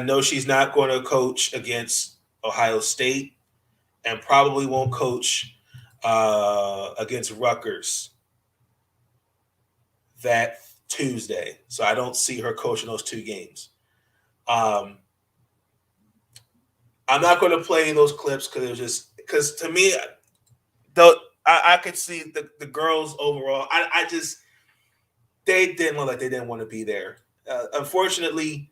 know she's not going to coach against Ohio State, and probably won't coach against Rutgers that Tuesday. So I don't see her coaching those 2 games. I'm not going to play those clips because to me, though, I could see the girls overall. They didn't look like they didn't want to be there. Unfortunately,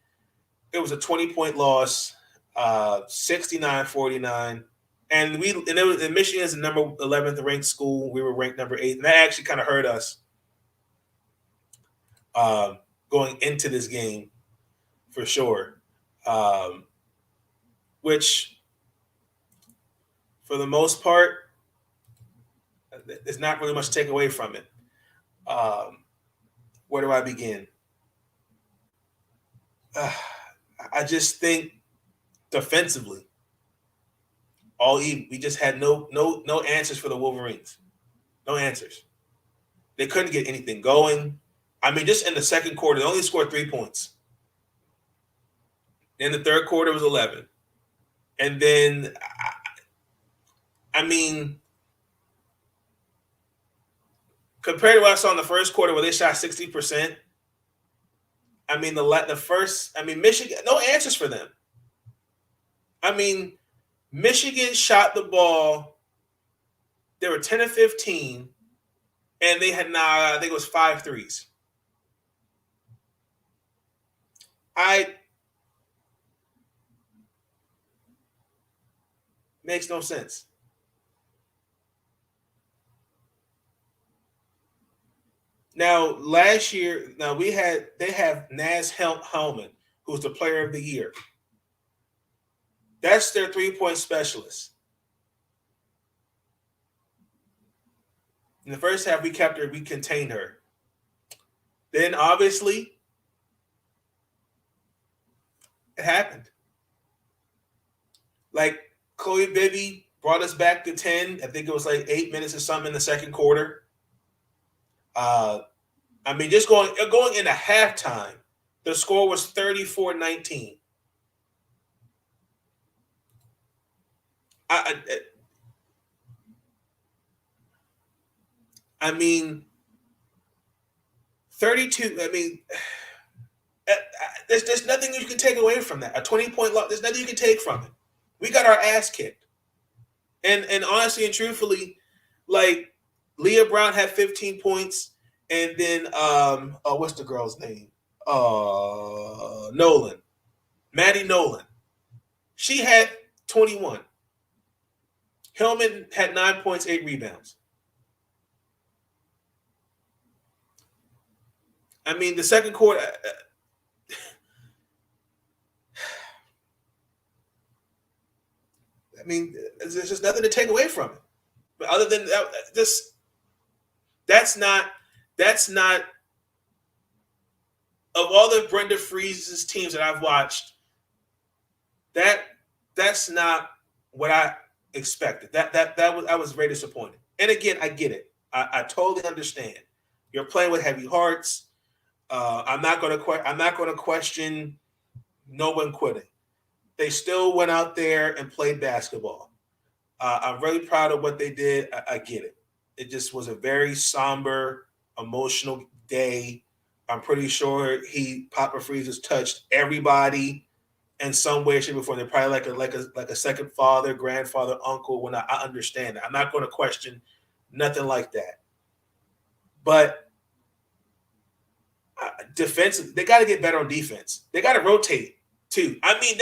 it was a 20-point loss, 69-49. And Michigan is the number 11th ranked school. We were ranked number 8, and that actually kind of hurt us going into this game for sure. Which, for the most part, there's not really much to take away from it. Where do I begin? I just think defensively, we just had no answers for the Wolverines. No answers. They couldn't get anything going. I mean, just in the second quarter, they only scored 3 points. In the third quarter, it was 11. And then, I mean, compared to what I saw in the first quarter where they shot 60%, I mean, Michigan, no answers for them. I mean, Michigan shot the ball. They were 10 of 15, and they had I think it was 5 threes. Makes no sense. Now, last year, they have Naz Hellman, who's the player of the year. That's their 3-point specialist. In the first half, we contained her. Then, obviously, it happened. Like, Chloe Bibby brought us back to 10. I think it was like 8 minutes or something in the second quarter. I mean, just going into halftime, the score was 34-19. I mean, 32. I mean, there's nothing you can take away from that. A 20-point loss. There's nothing you can take from it. We got our ass kicked. And honestly and truthfully, like Leah Brown had 15 points, and then what's the girl's name? Nolan. Maddie Nolan. She had 21. Hillman had 9 points, 8 rebounds. I mean, the second quarter. I mean, there's just nothing to take away from it. But other than that, that's not of all the Brenda Freeze's teams that I've watched. That's not what I expected. I was very disappointed. And again, I get it. I totally understand. You're playing with heavy hearts. I'm not going to question no one quitting. They still went out there and played basketball. I'm really proud of what they did. I get it. It just was a very somber, emotional day. I'm pretty sure Papa Freeze has touched everybody in some way, shape, or form. They're probably like a second father, grandfather, uncle. When I understand that, I'm not going to question nothing like that. But defensively, they got to get better on defense. They got to rotate too. I mean,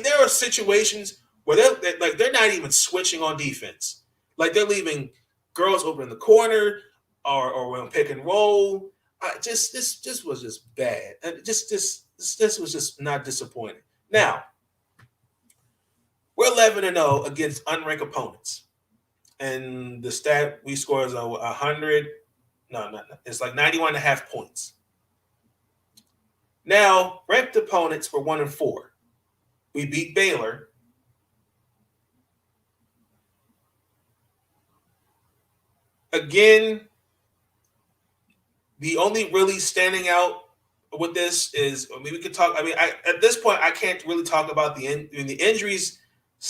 there are situations where they're not even switching on defense. Like they're leaving girls open in the corner or when pick and roll. This was just bad. And this was just not disappointing. Now, we're 11-0 against unranked opponents. And the stat we score is 100. No. It's like 91.5 points. Now, ranked opponents were 1-4. We beat Baylor. Again, the only really standing out with this is, I mean, we could talk. I mean, at this point, I can't really talk about the injuries.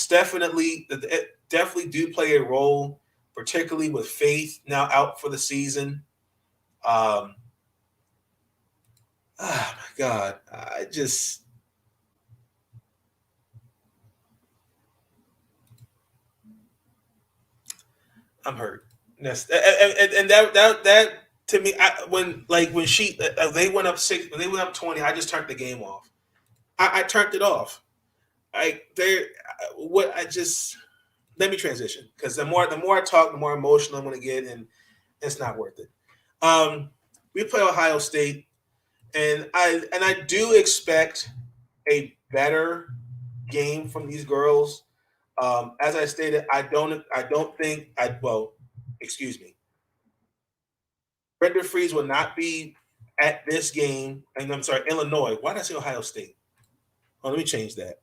Definitely do play a role, particularly with Faith now out for the season. Oh my God, I'm hurt. And that to me, when they went up 6, when they went up 20, I just turned the game off. I turned it off. Let me transition, because the more I talk, the more emotional I'm going to get, and it's not worth it. We play Ohio State, and I do expect a better game from these girls. As I stated, excuse me. Brenda Freeze will not be at this game, and I'm sorry, Illinois. Why did I say Ohio State? Oh, let me change that.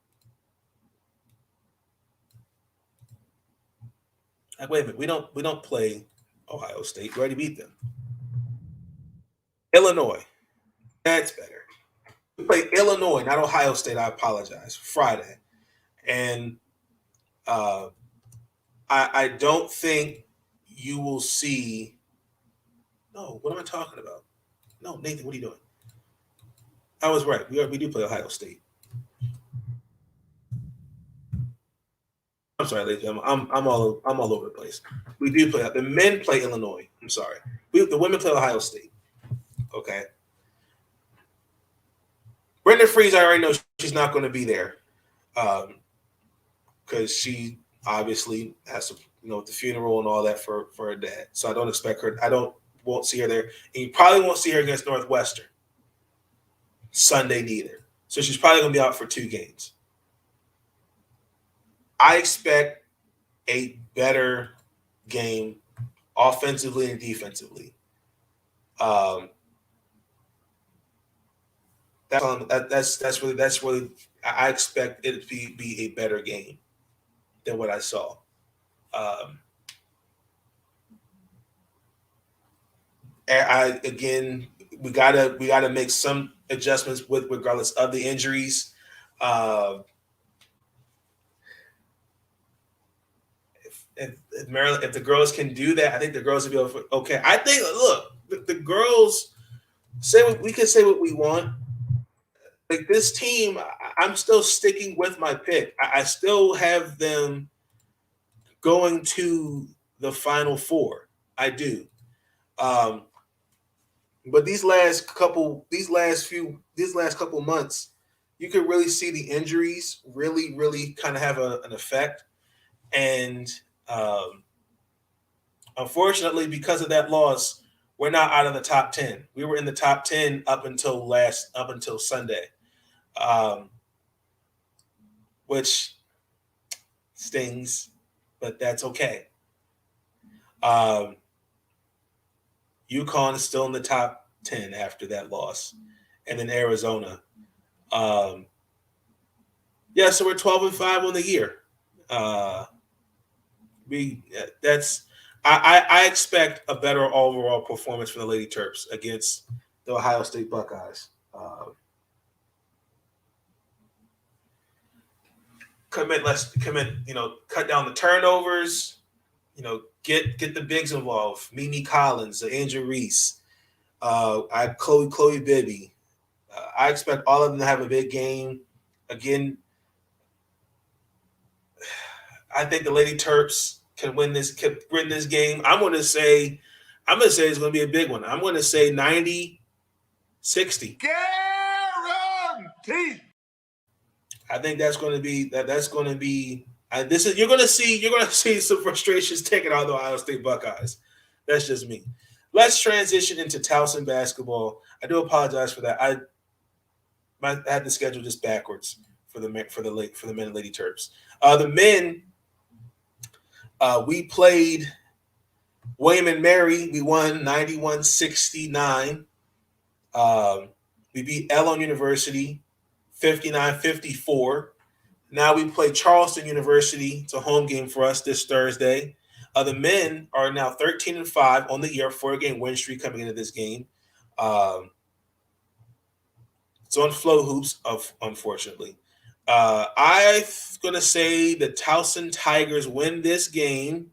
Wait a minute. We don't play Ohio State. We already beat them. Illinois. That's better. We play Illinois, not Ohio State. I apologize. Friday. And I don't think you will see. No, what am I talking about? No, Nathan, what are you doing? I was right. We do play Ohio State. I'm sorry, ladies. I'm all over the place. We do play. The men play Illinois. I'm sorry. The women play Ohio State. Okay. Brenda Freeze, I already know she's not going to be there, because she obviously has to, the funeral and all that for her dad. So I don't expect her. Won't see her there, and you probably won't see her against Northwestern Sunday neither. So she's probably going to be out for 2 games. I expect a better game offensively and defensively. That's really I expect it to be a better game than what I saw. We gotta make some adjustments regardless of the injuries. If Maryland, if the girls can do that, I think the girls will be able to, okay. I think, look, the girls we can say what we want. Like this team, I'm still sticking with my pick. I still have them going to the Final Four. I do. But these last couple months, you can really see the injuries really kind of have an effect. And unfortunately, because of that loss, we're not out of the top 10. We were in the top 10 up until Sunday, which stings, but that's okay. UConn is still in the top 10 after that loss, and then Arizona. So we're 12-5 on the year. I expect a better overall performance from the Lady Terps against the Ohio State Buckeyes. Let's commit. Cut down the turnovers. Get the bigs involved. Mimi Collins, Angel Reese, Chloe Bibby. I expect all of them to have a big game. Again, I think the Lady Terps can win this game. I'm going to say it's going to be a big one. I'm going to say 90-60. Guaranteed. I think that's going to be you're going to see some frustrations taken out of the Ohio State Buckeyes. That's just me. Let's transition into Towson basketball. I do apologize for that. I had the schedule just backwards for the men and Lady Terps. The men, we played William and Mary. We won 91-69. We beat Elon University 59-54. Now we play Charleston University. It's a home game for us this Thursday. The men are now 13-5 on the year, 4-game win streak coming into this game. It's on Flow Hoops, unfortunately. I'm going to say the Towson Tigers win this game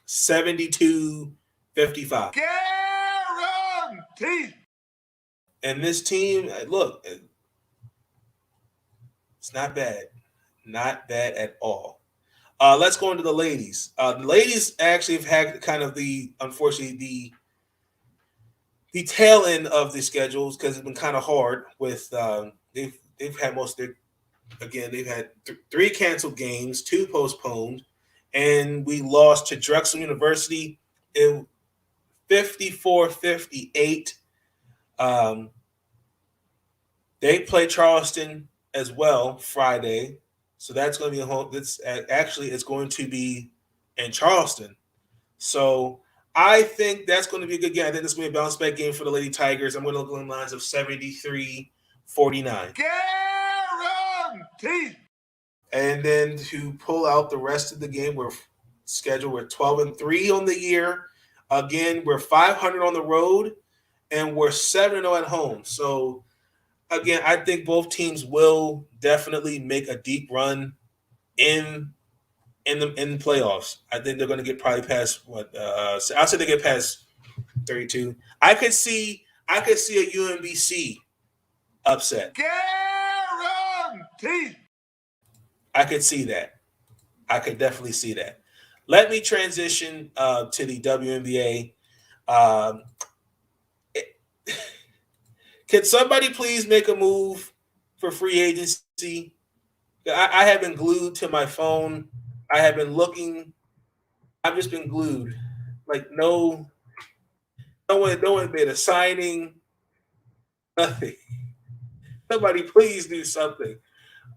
72-55. Guaranteed. And this team, look, it's not bad. Not bad at all. Let's go into the ladies. The ladies actually have had kind of unfortunately, the tail end of the schedules because it's been kind of hard with they've had they've had 3 canceled games, 2 postponed, and we lost to Drexel University in 54-58. They play Charleston as well Friday, so that's going to be a home. It's going to be in Charleston. So I think that's going to be a good game. I think this is going to be a bounce back game for the Lady Tigers. I'm going to look on the lines of 73-49. Guaranteed. And then to pull out the rest of the game, we're 12-3 on the year. Again, we're 500 on the road, and we're 7-0 at home. So, again, I think both teams will definitely make a deep run in the playoffs. I think they're going to get probably past I'll say they get past 32. I could see a UMBC upset. Guaranteed. I could see that. I could definitely see that. Let me transition to the WNBA. Can somebody please make a move for free agency? I have been glued to my phone. I have been looking. I've just been glued. Like no one made a signing. Nothing. Somebody please do something.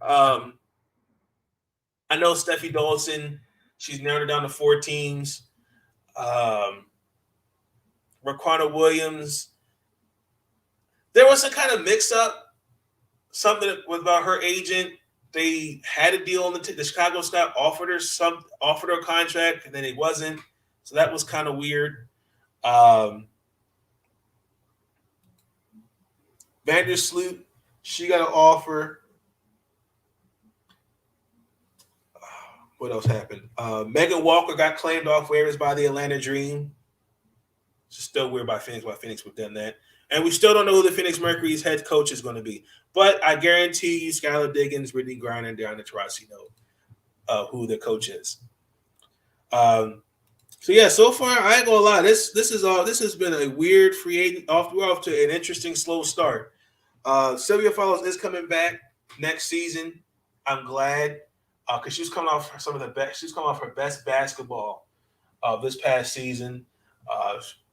I know Steffi Dawson. She's narrowed it down to 4 teams. Raquana Williams. There was a kind of mix-up. Something about her agent. They had a deal on the Chicago Sky offered her a contract, and then it wasn't. So that was kind of weird. Vandersloot, she got an offer. What else happened? Megan Walker got claimed off waivers by the Atlanta Dream. It's still weird by Phoenix why Phoenix would have done that. And we still don't know who the Phoenix Mercury's head coach is going to be. But I guarantee you Skylar Diggins, Brittany Griner, and Diana Taurasi know who the coach is. So far I ain't gonna lie. This has been a weird free agent. We're off to an interesting slow start. Sylvia Fowles is coming back next season. I'm glad because she's coming off She's coming off her best basketball this past season.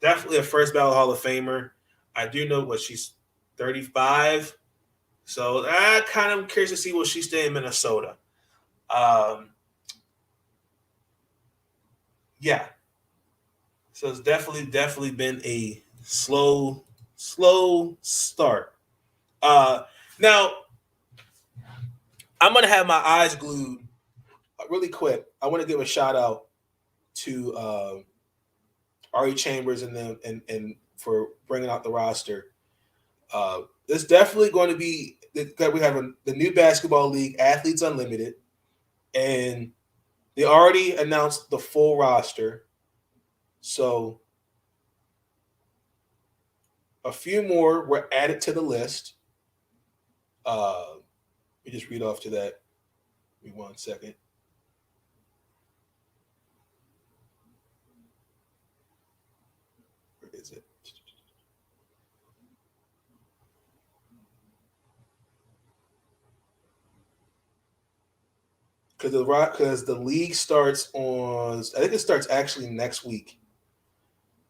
Definitely a first ballot Hall of Famer. I do know she's 35. So I kind of curious to see will she stay in Minnesota. Yeah. So it's definitely been a slow start. Now I'm gonna have my eyes glued really quick. I want to give a shout out to Ari Chambers and them and for bringing out the roster. It's definitely going to be that we have the new basketball league, Athletes Unlimited, and they already announced the full roster. So a few more were added to the list. Let me just read off to that. Give me 1 second. Where is it? Because the league starts on, I think it starts actually next week.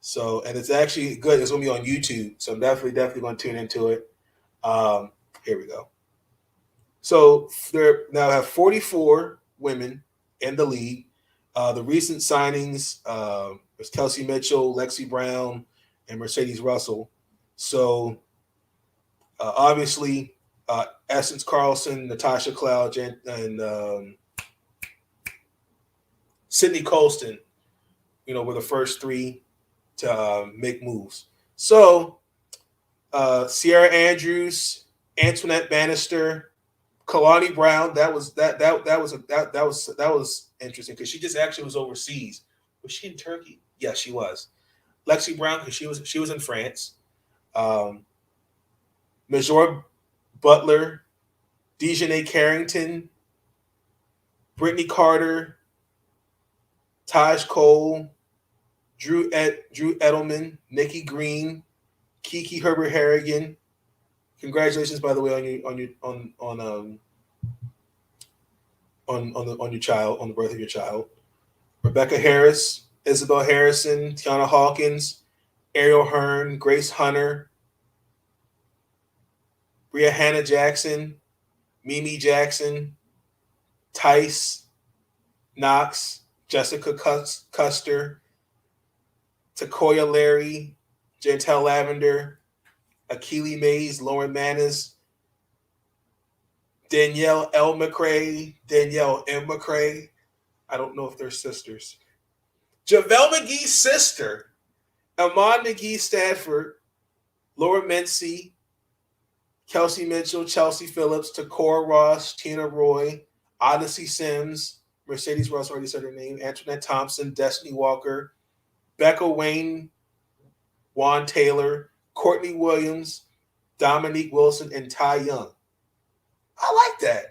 So, and it's actually good. It's going to be on YouTube. So I'm definitely going to tune into it. Here we go. So there now have 44 women in the league. The recent signings was Kelsey Mitchell, Lexi Brown, and Mercedes Russell. So obviously Essence Carlson, Natasha Cloud, and Sydney Colston, were the first 3 to make moves. So Sierra Andrews, Antoinette Bannister, Kalani Brown. That was interesting because she just actually was overseas. Was she in Turkey? Yeah, she was. Lexi Brown because she was in France. Major Butler, Dejanay Carrington, Brittany Carter, Taj Cole, Drew Edelman, Nikki Green, Kiki Herbert Harrigan. Congratulations, by the way, on your child, on the birth of your child. Rebecca Harris, Isabel Harrison, Tiana Hawkins, Ariel Hearn, Grace Hunter, Bria Hannah Jackson, Mimi Jackson, Tice Knox, Jessica Custer, Takoya Larry, Jantel Lavender, Akili Mays, Lauren Manis, Danielle L. McCray, Danielle M. McCray. I don't know if they're sisters. JaVale McGee's sister, Amon McGee Stafford, Laura Mincy, Kelsey Mitchell, Chelsea Phillips, Takora Ross, Tina Roy, Odyssey Sims, Mercedes Ross, already said her name, Antoinette Thompson, Destiny Walker, Becca Wayne, Juan Taylor, Courtney Williams, Dominique Wilson, and Ty Young. I like that.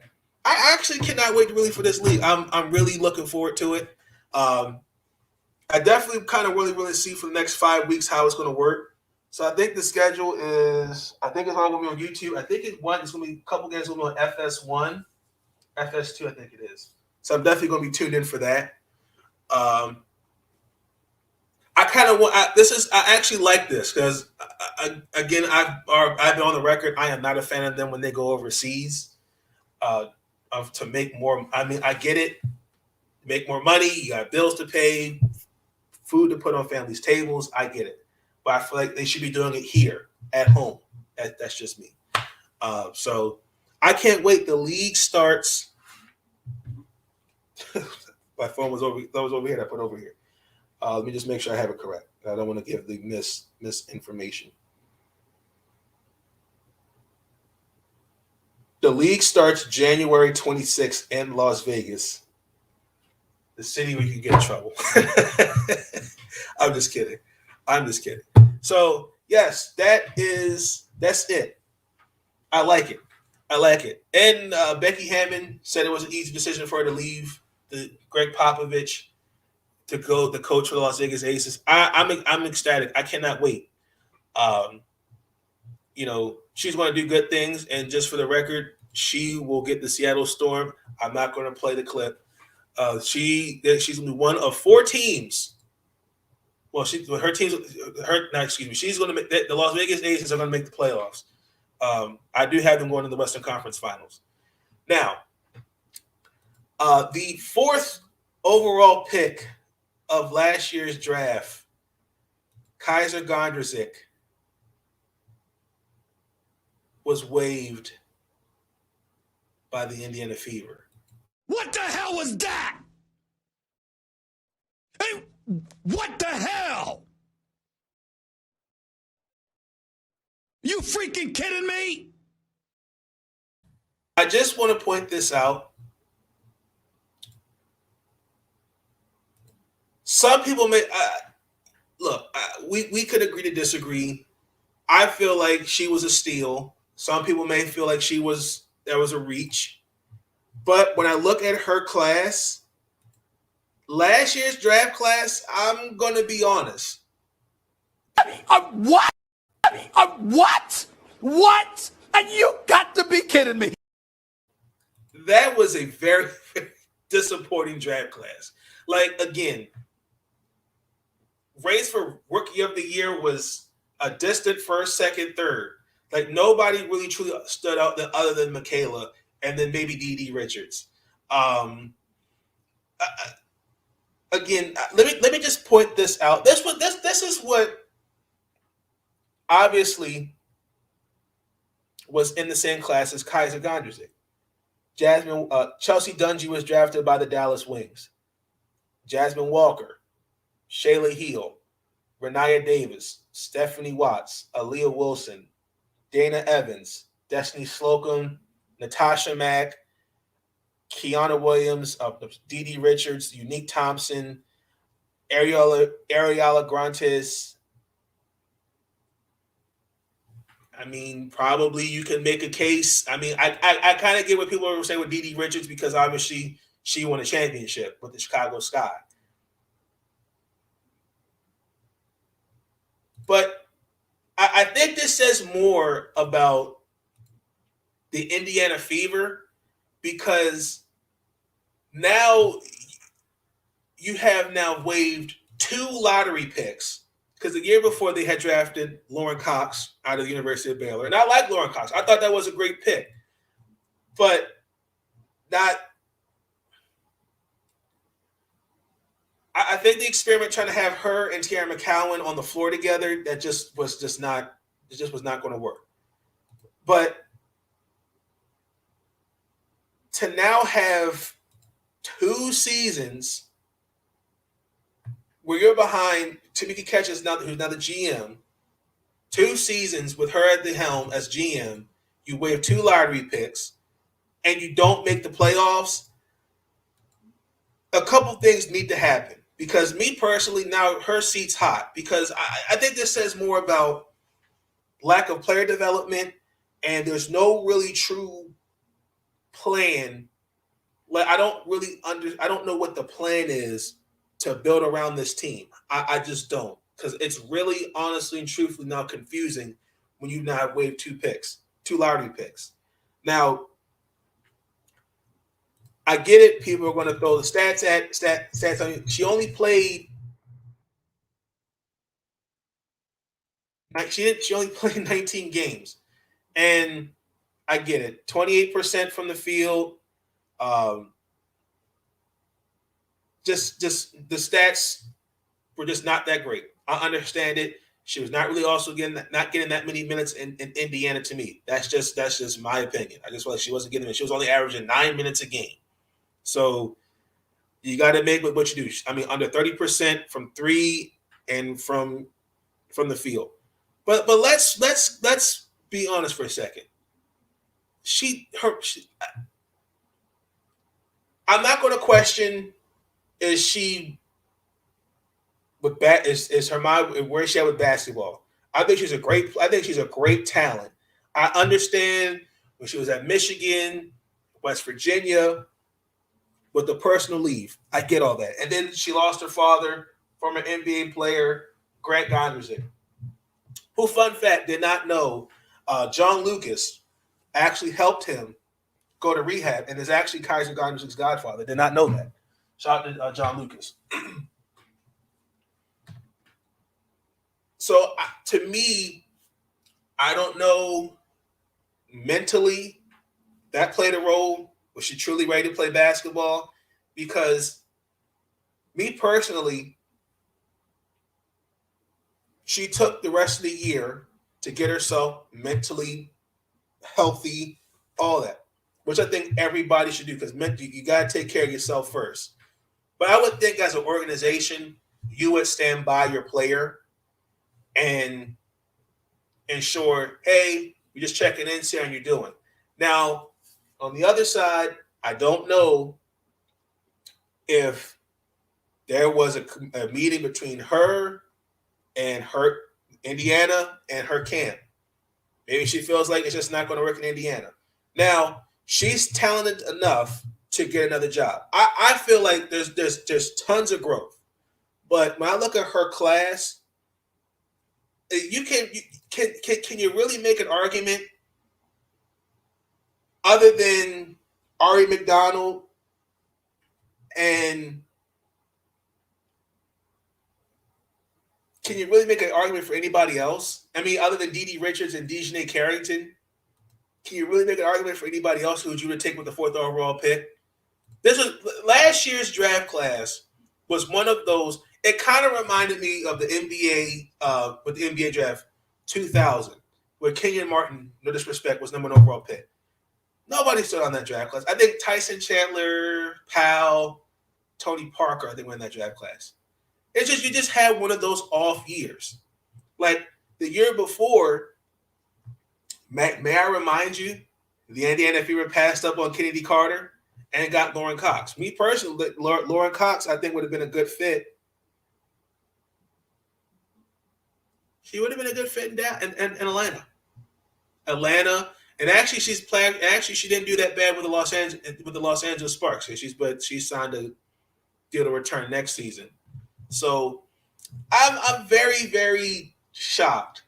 I actually cannot wait really for this league. I'm really looking forward to it. I definitely kind of really see for the next 5 weeks how it's going to work. So I think the schedule is, I think it's all going to be on YouTube. I think it's going to be a couple games going to be on FS1, FS2, I think it is. So I'm definitely going to be tuned in for that. I kind of want. I actually like this because, I've been on the record. I am not a fan of them when they go overseas, to make more. I mean, I get it. Make more money. You got bills to pay, food to put on families' tables. I get it, but I feel like they should be doing it here at home. That's just me. So I can't wait. The league starts. My phone was over. That was over here. I put over here. Let me just make sure I have it correct. I don't want to give the misinformation. The league starts January 26th in Las Vegas, the city where you can get in trouble. I'm just kidding. So, yes, that's it. I like it. And Becky Hammond said it was an easy decision for her to leave Greg Popovich to go the coach for the Las Vegas Aces. I'm ecstatic. I cannot wait. She's going to do good things, and just for the record, she will get the Seattle Storm. I'm not going to play the clip. She's going to be one of 4 teams. Well, she's going to make the Las Vegas Aces are going to make the playoffs. I do have them going to the Western Conference Finals. Now, the 4th overall pick of last year's draft, Kaiser Gondrezick, was waived by the Indiana Fever. What the hell was that? Hey, what the hell? You freaking kidding me? I just want to point this out. Some people may we could agree to disagree. I feel like she was a steal. Some people may feel like there was a reach. But when I look at her class, last year's draft class, I'm going to be honest. What? What? And you got to be kidding me. That was a very, very disappointing draft class. Like, again, race for Rookie of the Year was a distant first, second, third. Like, nobody really truly stood out other than Michaela and then maybe DD Richards. Again, let me just point this out. This is what obviously was in the same class as Kaiser Gondrezick. Chelsea Dungy was drafted by the Dallas Wings. Jasmine Walker, Shayla Hill, Renaya Davis, Stephanie Watts, Aaliyah Wilson, Dana Evans, Destiny Slocum, Natasha Mack, Kiana Williams, DD Richards, Unique Thompson, Ariella Grantes. I mean, probably you can make a case. I mean, I kind of get what people are saying with DD Richards because obviously she won a championship with the Chicago Sky. But I think this says more about the Indiana Fever because now you have waived 2 lottery picks because the year before they had drafted Lauren Cox out of the University of Baylor. And I like Lauren Cox. I thought that was a great pick. But I think the experiment trying to have her and Tiara McCowan on the floor together, that was not going to work. But to now have 2 seasons where you're behind Tamika Catchings, who's now the GM, 2 seasons with her at the helm as GM, you waive 2 lottery picks, and you don't make the playoffs, a couple things need to happen. Because me personally, now her seat's hot. Because I think this says more about lack of player development, and there's no really true plan. Like I don't know what the plan is to build around this team. I just don't. Because it's really, honestly and truthfully now confusing when you now waived 2 lottery picks. Now, I get it. People are going to throw the stats on you. She only played. She only played 19 games, and I get it. 28% from the field. Just the stats were just not that great. I understand it. She was not really also getting that many minutes in Indiana. To me, that's just my opinion. I just feel like she wasn't getting it. She was only averaging 9 minutes a game. So you got to make what you do. I mean, under 30% from 3 and from the field. But let's be honest for a second. I'm not going to question is she with is her mind where is she at with basketball. I think she's a great talent. I understand when she was at Michigan, West Virginia, with the personal leave. I get all that. And then she lost her father, former NBA player, Grant Gonderson, who, fun fact, did not know John Lucas actually helped him go to rehab and is actually Kaiser Gonderson's godfather. Did not know that. Shout out to John Lucas. So, to me, I don't know mentally that played a role. Was she truly ready to play basketball? Because me personally, she took the rest of the year to get herself mentally healthy, all that, which I think everybody should do because you got to take care of yourself first. But I would think as an organization, you would stand by your player and ensure, hey, we're just checking in, see how you're doing. Now, on the other side, I don't know if there was a meeting between her and her Indiana and her camp. Maybe she feels like it's just not going to work in Indiana. Now, she's talented enough to get another job. I feel like there's tons of growth. But when I look at her class, can you really make an argument other than Ari McDonald and can you really make an argument for anybody else? I mean, other than Dee Richards and Dejanay Carrington, can you really make an argument for anybody else who you would take with the 4th overall pick? This was last year's draft class was one of those. It kind of reminded me of the NBA with the NBA draft 2000, where Kenyon Martin, no disrespect, was number 1 overall pick. Nobody stood on that draft class. I think Tyson Chandler, Powell, Tony Parker, I think, were in that draft class. It's just you just had one of those off years. Like the year before, may I remind you, the Indiana Fever passed up on Kennedy Carter and got Lauren Cox. Me personally, Lauren Cox, I think, would have been a good fit. She would have been a good fit in Atlanta. And actually, she's playing. Actually, she didn't do that bad with the Los Angeles Sparks. She's signed a deal to return next season. So I'm very, very shocked.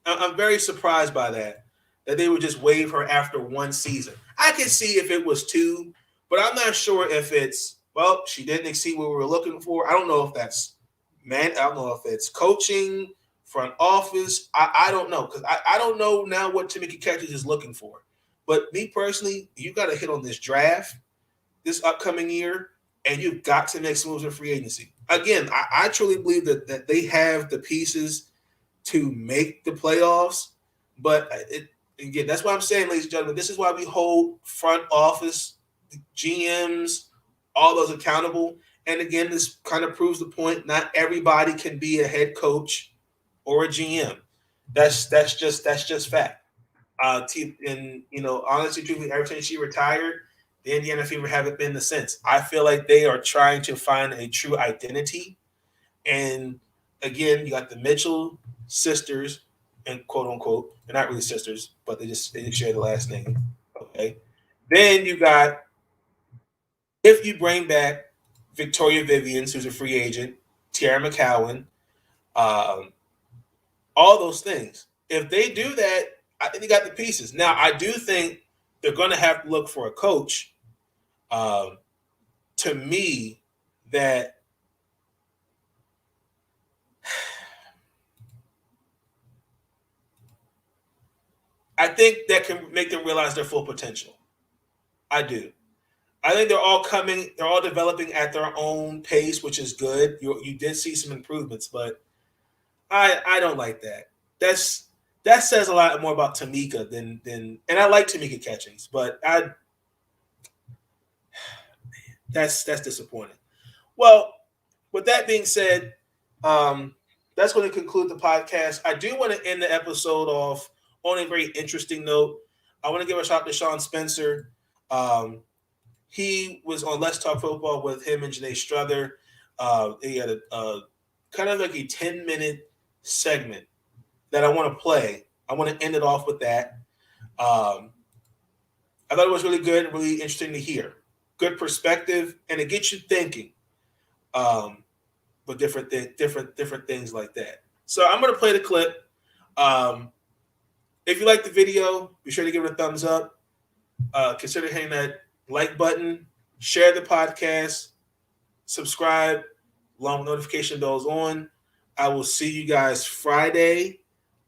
I'm very surprised by that they would just waive her after 1 season. I could see if it was 2, but I'm not sure if it's, well, she didn't exceed what we were looking for. I don't know if that's, I don't know if it's coaching, front office. I don't know because I don't know now what Tamika Catchings is looking for. But me personally, you got to hit on this draft this upcoming year and you've got to make some moves in free agency. Again, I truly believe that they have the pieces to make the playoffs, but again, that's why I'm saying, ladies and gentlemen, this is why we hold front office, GMs, all those accountable. And again, this kind of proves the point. Not everybody can be a head coach or a GM. That's just fact. And honestly, truly, ever since she retired, the Indiana Fever haven't been the since. I feel like they are trying to find a true identity. And again, you got the Mitchell sisters, and quote unquote, they're not really sisters, but they just share the last name. Okay. Then you got, if you bring back Victoria Vivians, who's a free agent, Tiara McCowan, all those things. If they do that, I think they got the pieces. Now, I do think they're going to have to look for a coach. To me, that I think that can make them realize their full potential. I do. I think they're all developing at their own pace, which is good. You did see some improvements, but I don't like that. That says a lot more about Tamika than and I like Tamika Catchings, but that's disappointing. Well, with that being said, that's going to conclude the podcast. I do want to end the episode off on a very interesting note. I want to give a shout out to Sean Spencer. He was on Let's Talk Football with him and Janae Struther. He had a kind of like a 10-minute segment that I want to play. I want to end it off with that. I thought it was really good and really interesting to hear. Good perspective, and it gets you thinking. But different things like that. So I'm going to play the clip. If you like the video, be sure to give it a thumbs up. Consider hitting that like button, share the podcast, subscribe, along with notification bells on. I will see you guys Friday.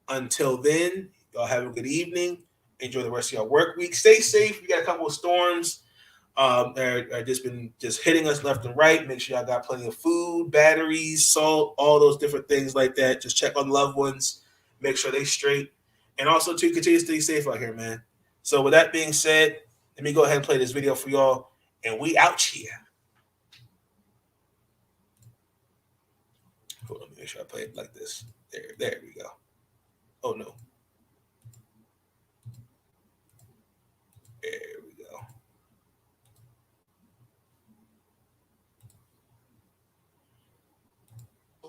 Until then, y'all have a good evening. Enjoy the rest of your work week. Stay safe. We got a couple of storms that are just hitting us left and right. Make sure y'all got plenty of food, batteries, salt, all those different things like that. Just check on loved ones. Make sure they straight. And also, to continue to stay safe out here, man. So with that being said, let me go ahead and play this video for y'all. And we out here. Hold on, make sure I play it like this. There we go. Oh, no. There we go.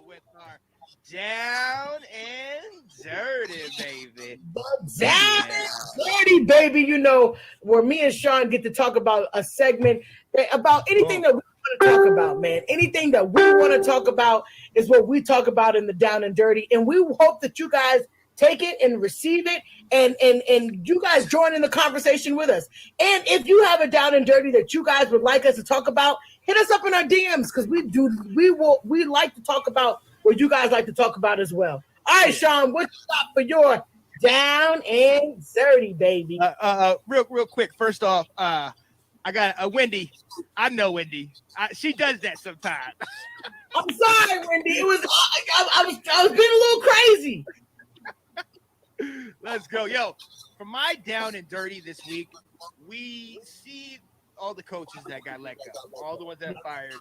With our down and dirty, baby. Down and dirty, baby. You know, where me and Sean get to talk about a segment about anything that we want to talk about, man. Anything that we want to talk about is what we talk about in the down and dirty. And we hope that you guys take it and receive it, and you guys join in the conversation with us. And if you have a down and dirty that you guys would like us to talk about, hit us up in our DMs, because we like to talk about what you guys like to talk about as well. All right, Sean, what you got for your down and dirty, baby? Real quick. First off, I got Wendy. I know Wendy. She does that sometimes. I'm sorry, Wendy. It was I was being a little crazy. Let's go. Yo, for my down and dirty this week, we see all the coaches that got let go, all the ones that fired.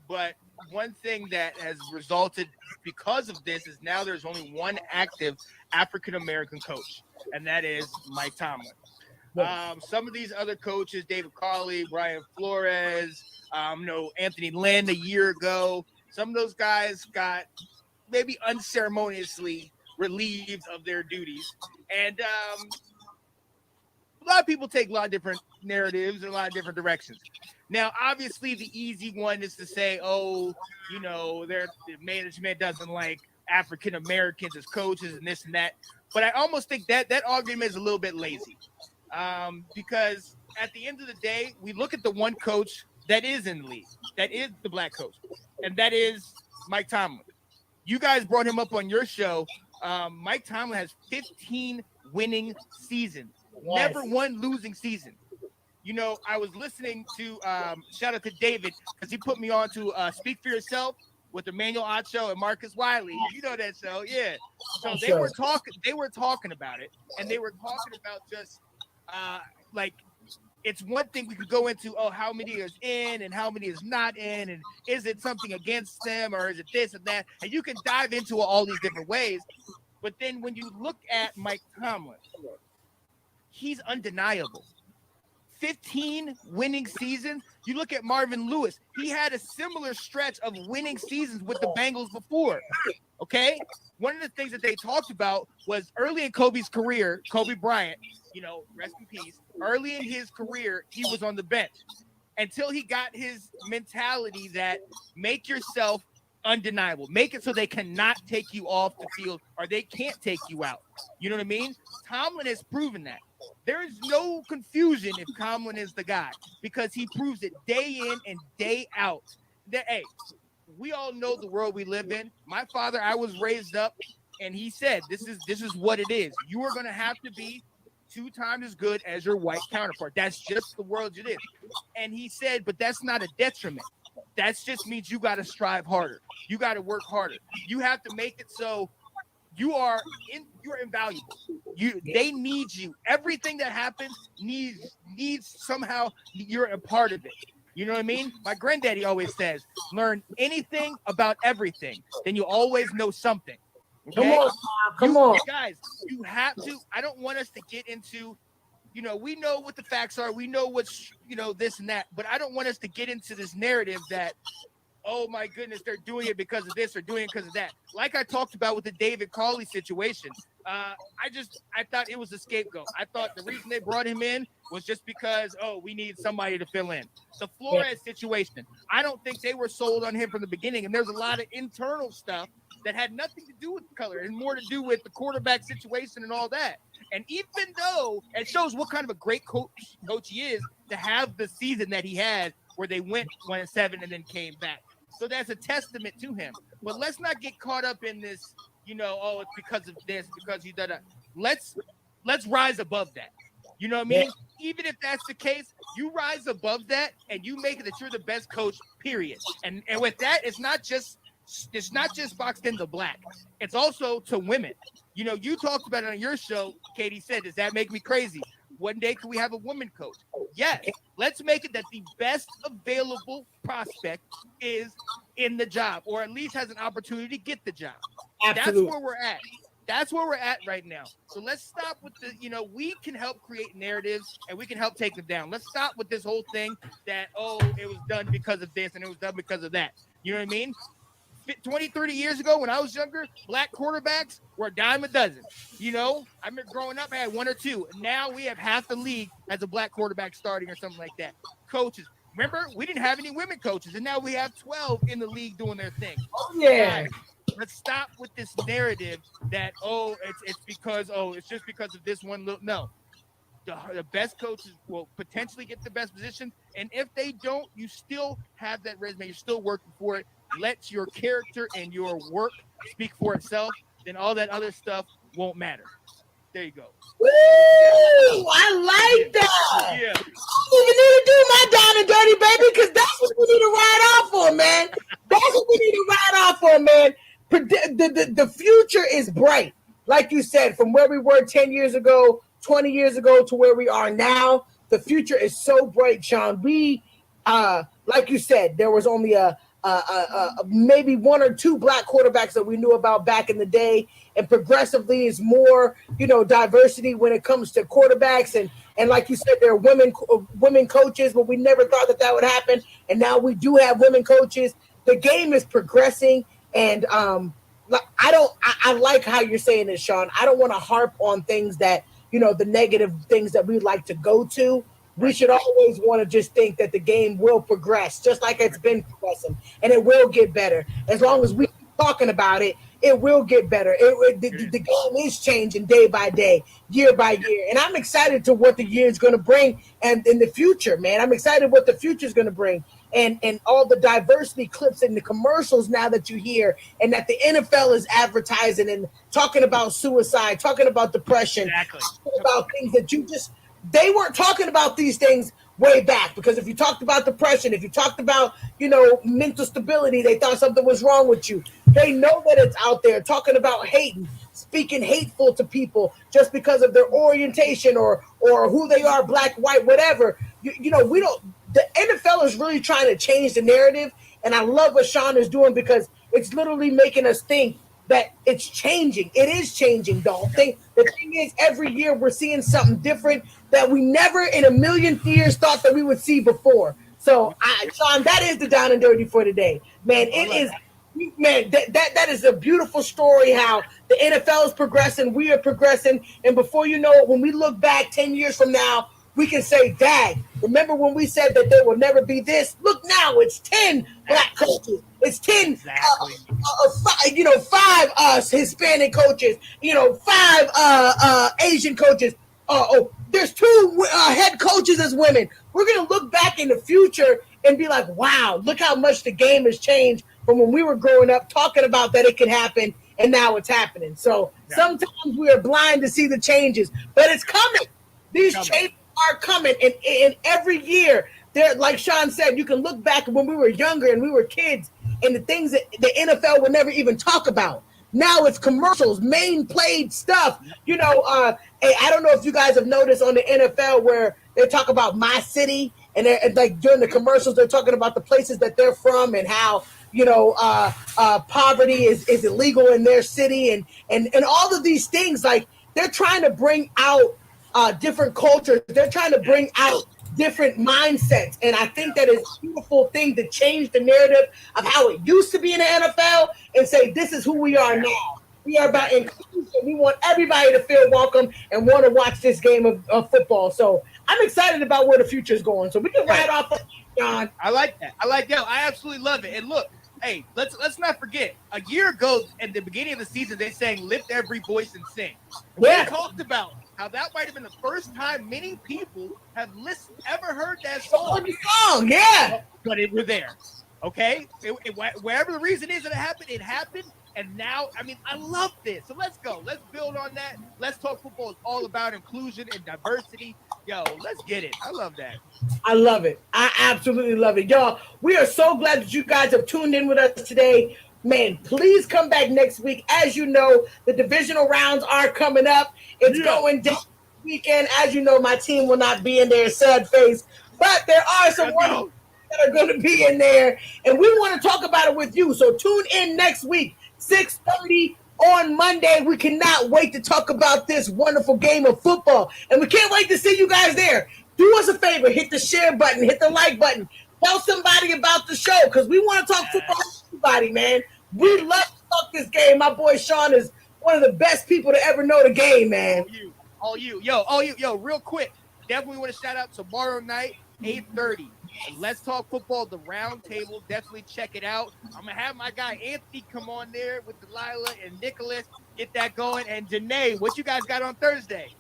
But one thing that has resulted because of this is now there's only one active African-American coach, and that is Mike Tomlin. Some of these other coaches, David Carley, Brian Flores, Anthony Lynn a year ago, some of those guys got maybe unceremoniously relieved of their duties. And a lot of people take a lot of different narratives and a lot of different directions. Now, obviously, the easy one is to say, the management doesn't like African Americans as coaches and this and that. But I almost think that argument is a little bit lazy, because at the end of the day, we look at the one coach that is in the league, that is the black coach, and that is Mike Tomlin. You guys brought him up on your show. Mike Tomlin has 15 winning seasons, never one losing season. I was listening to shout out to David because he put me on to Speak for Yourself with Emmanuel Acho and Marcus Wiley. You know that show, yeah. So they were talking about it, and they were talking about just like it's one thing we could go into, how many is in and how many is not in, and is it something against them or is it this and that? And you can dive into all these different ways. But then when you look at Mike Tomlin, he's undeniable. 15 winning seasons. You look at Marvin Lewis, he had a similar stretch of winning seasons with the Bengals before. Okay? One of the things that they talked about was early in Kobe's career, Kobe Bryant, rest in peace. Early in his career, he was on the bench until he got his mentality that make yourself undeniable. Make it so they cannot take you off the field or they can't take you out. You know what I mean? Tomlin has proven that. There is no confusion if Tomlin is the guy because he proves it day in and day out. That, hey, we all know the world we live in. My father, I was raised up, and he said, this is what it is. You are going to have to be 2 times as good as your white counterpart. That's just the world it is. And he said, but that's not a detriment. That just means you got to strive harder. You got to work harder. You have to make it so you're invaluable. They need you. Everything that happens needs somehow you're a part of it. You know what I mean? My granddaddy always says, learn anything about everything, then you always know something. Okay? Come on. Guys, you have to. I don't want us to get into, we know what the facts are. We know what's, this and that. But I don't want us to get into this narrative that, oh my goodness, they're doing it because of this or doing it because of that. Like I talked about with the David Cawley situation, I thought it was a scapegoat. I thought the reason they brought him in was just because, we need somebody to fill in. The Flores situation, I don't think they were sold on him from the beginning. And there's a lot of internal stuff that had nothing to do with the color and more to do with the quarterback situation and all that. And even though it shows what kind of a great coach he is to have the season that he had where they went 1-7 and then came back. So that's a testament to him. But let's not get caught up in this, it's because of this, because he did that. Let's rise above that. You know what I mean? Yeah. Even if that's the case, you rise above that and you make it that you're the best coach, period. And with that, it's not just boxed into black. It's also to women. You talked about it on your show. Katie said, does that make me crazy? One day, can we have a woman coach? Yes. Let's make it that the best available prospect is in the job, or at least has an opportunity to get the job. Absolutely. That's where we're at. That's where we're at right now. So let's stop with the, we can help create narratives and we can help take them down. Let's stop with this whole thing that, it was done because of this and it was done because of that. You know what I mean? 20, 30 years ago when I was younger, black quarterbacks were a dime a dozen. I remember growing up, I had 1 or 2. Now we have half the league as a black quarterback starting or something like that. Coaches. Remember, we didn't have any women coaches, and now we have 12 in the league doing their thing. Oh, yeah. Guys, let's stop with this narrative that, it's because, it's just because of this one. No. The best coaches will potentially get the best position, and if they don't, you still have that resume. You're still working for it. Let your character and your work speak for itself, then all that other stuff won't matter. There you go. Woo! I like that. Yeah. I don't even need to do my down and dirty, baby, because that's what we need to ride off for, man. That's what we need to ride off for, man. The future is bright. Like you said, from where we were 10 years ago, 20 years ago to where we are now, the future is so bright, Sean. We, like you said, there was only maybe 1 or 2 black quarterbacks that we knew about back in the day, and progressively is more, diversity when it comes to quarterbacks, and like you said, there are women coaches, but we never thought that would happen, and now we do have women coaches. The game is progressing, and I like how you're saying this, Sean. I don't want to harp on things that, the negative things that we like to go to. We should always want to just think that the game will progress, just like it's been progressing, and it will get better. As long as we keep talking about it, it will get better. The game is changing day by day, year by year, and I'm excited to what the year is going to bring, and in the future, man, I'm excited what the future is going to bring, and all the diversity clips and the commercials now that you hear, and that the NFL is advertising and talking about suicide, talking about depression, talking about things that you just. They weren't talking about these things way back. Because if you talked about depression, if you talked about, mental stability, they thought something was wrong with you. They know that it's out there talking about hating, speaking hateful to people just because of their orientation or who they are, black, white, whatever. We don't. The NFL is really trying to change the narrative, and I love what Sean is doing because it's literally making us think that it's changing. It is changing, though. The thing is, every year we're seeing something different that we never in a million years thought that we would see before. So, Sean, that is the down and dirty for today, man. It is. Man, that is a beautiful story how the NFL is progressing, we are progressing, and before you know it, when we look back 10 years from now, we can say, Dad, remember when we said that there will never be this? Look now, it's 10 black coaches. It's 10, five Hispanic coaches, 5 Asian coaches. There's 2 head coaches as women. We're going to look back in the future and be like, wow, look how much the game has changed from when we were growing up talking about that it could happen, and now it's happening. So sometimes we are blind to see the changes, but it's coming. These changes are coming, and every year, there, like Sean said, you can look back when we were younger and we were kids, and the things that the NFL would never even talk about. Now it's commercials, main played stuff. I don't know if you guys have noticed on the NFL where they talk about my city, and like during the commercials, they're talking about the places that they're from and how poverty is illegal in their city, and all of these things. Like they're trying to bring out different cultures. They're trying to bring out different mindsets. And I think that is a beautiful thing to change the narrative of how it used to be in the NFL and say, this is who we are now. We are about inclusion. We want everybody to feel welcome and want to watch this game of football. So I'm excited about where the future is going. So we can ride off of John. I like that. I absolutely love it. And look, hey, let's not forget, a year ago at the beginning of the season, they sang "Lift Every Voice and Sing." Yeah. We talked about how that might have been the first time many people have ever heard that song. Yeah. But it was there. Okay? Wherever the reason is that it happened. And now, I love this. So let's go. Let's build on that. Let's Talk Football is all about inclusion and diversity. Yo, let's get it. I love that. I love it. I absolutely love it. Y'all, we are so glad that you guys have tuned in with us today. Man, please come back next week. As you know, the divisional rounds are coming up. It's going down this weekend. As you know, my team will not be in there, sad face. But there are some ones that are going to be in there. And we want to talk about it with you. So tune in next week, 6:30 on Monday. We cannot wait to talk about this wonderful game of football. And we can't wait to see you guys there. Do us a favor. Hit the share button. Hit the like button. Tell somebody about the show because we want to talk football with everybody, man. We love to talk this game. My boy Sean is one of the best people to ever know the game, man. All you. Yo, real quick. Definitely want to shout out tomorrow night, 8:30. Let's Talk Football, the round table. Definitely check it out. I'm going to have my guy Anthony come on there with Delilah and Nicholas. Get that going. And Janae, what you guys got on Thursday?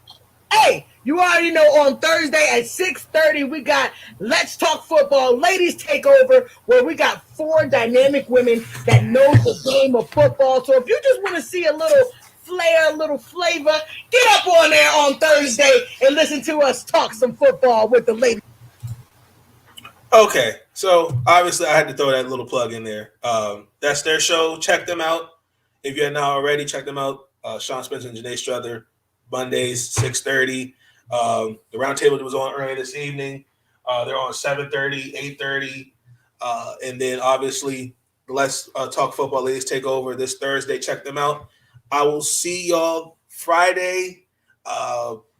Hey, you already know on Thursday at 6:30, we got Let's Talk Football Ladies Takeover, where we got 4 dynamic women that know the game of football. So if you just want to see a little flair, a little flavor, get up on there on Thursday and listen to us talk some football with the ladies. Okay, so obviously I had to throw that little plug in there. That's their show. Check them out. If you're not already, check them out. Sean Spencer and Janae Struther, Mondays, 6:30. The roundtable was on earlier this evening. They're on 7:30, 8:30. And then obviously, Let's Talk Football Ladies Takeover this Thursday. Check them out. I will see y'all Friday.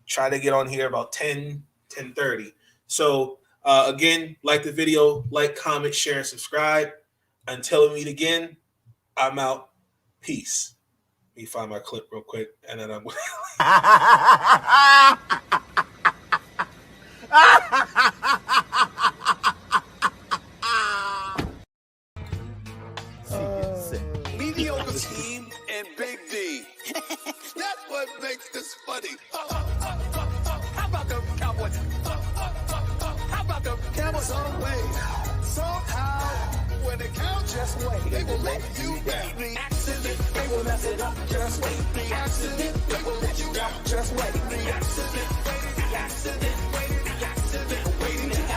Try to get on here about 10:30. So, again, like the video, like, comment, share, and subscribe. Until we meet again, I'm out. Peace. Let me find my clip real quick, and then I'm. Mediocre team and Big D. That's what makes this funny. How about the Cowboys? How about the Cowboys on the way? Somehow, when they count, just wait. They will let you down. The accident, they will mess it up. Just wait. The accident, they will let you down. Just wait. The accident, the accident, the accident, waiting to happen.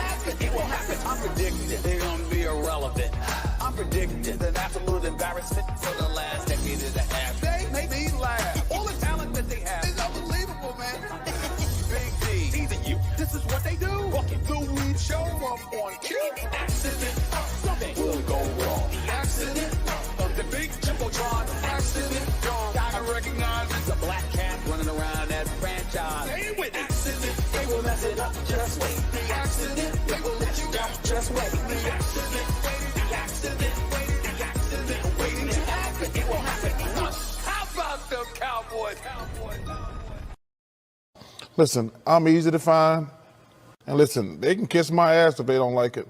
Listen, I'm easy to find. And listen, they can kiss my ass if they don't like it.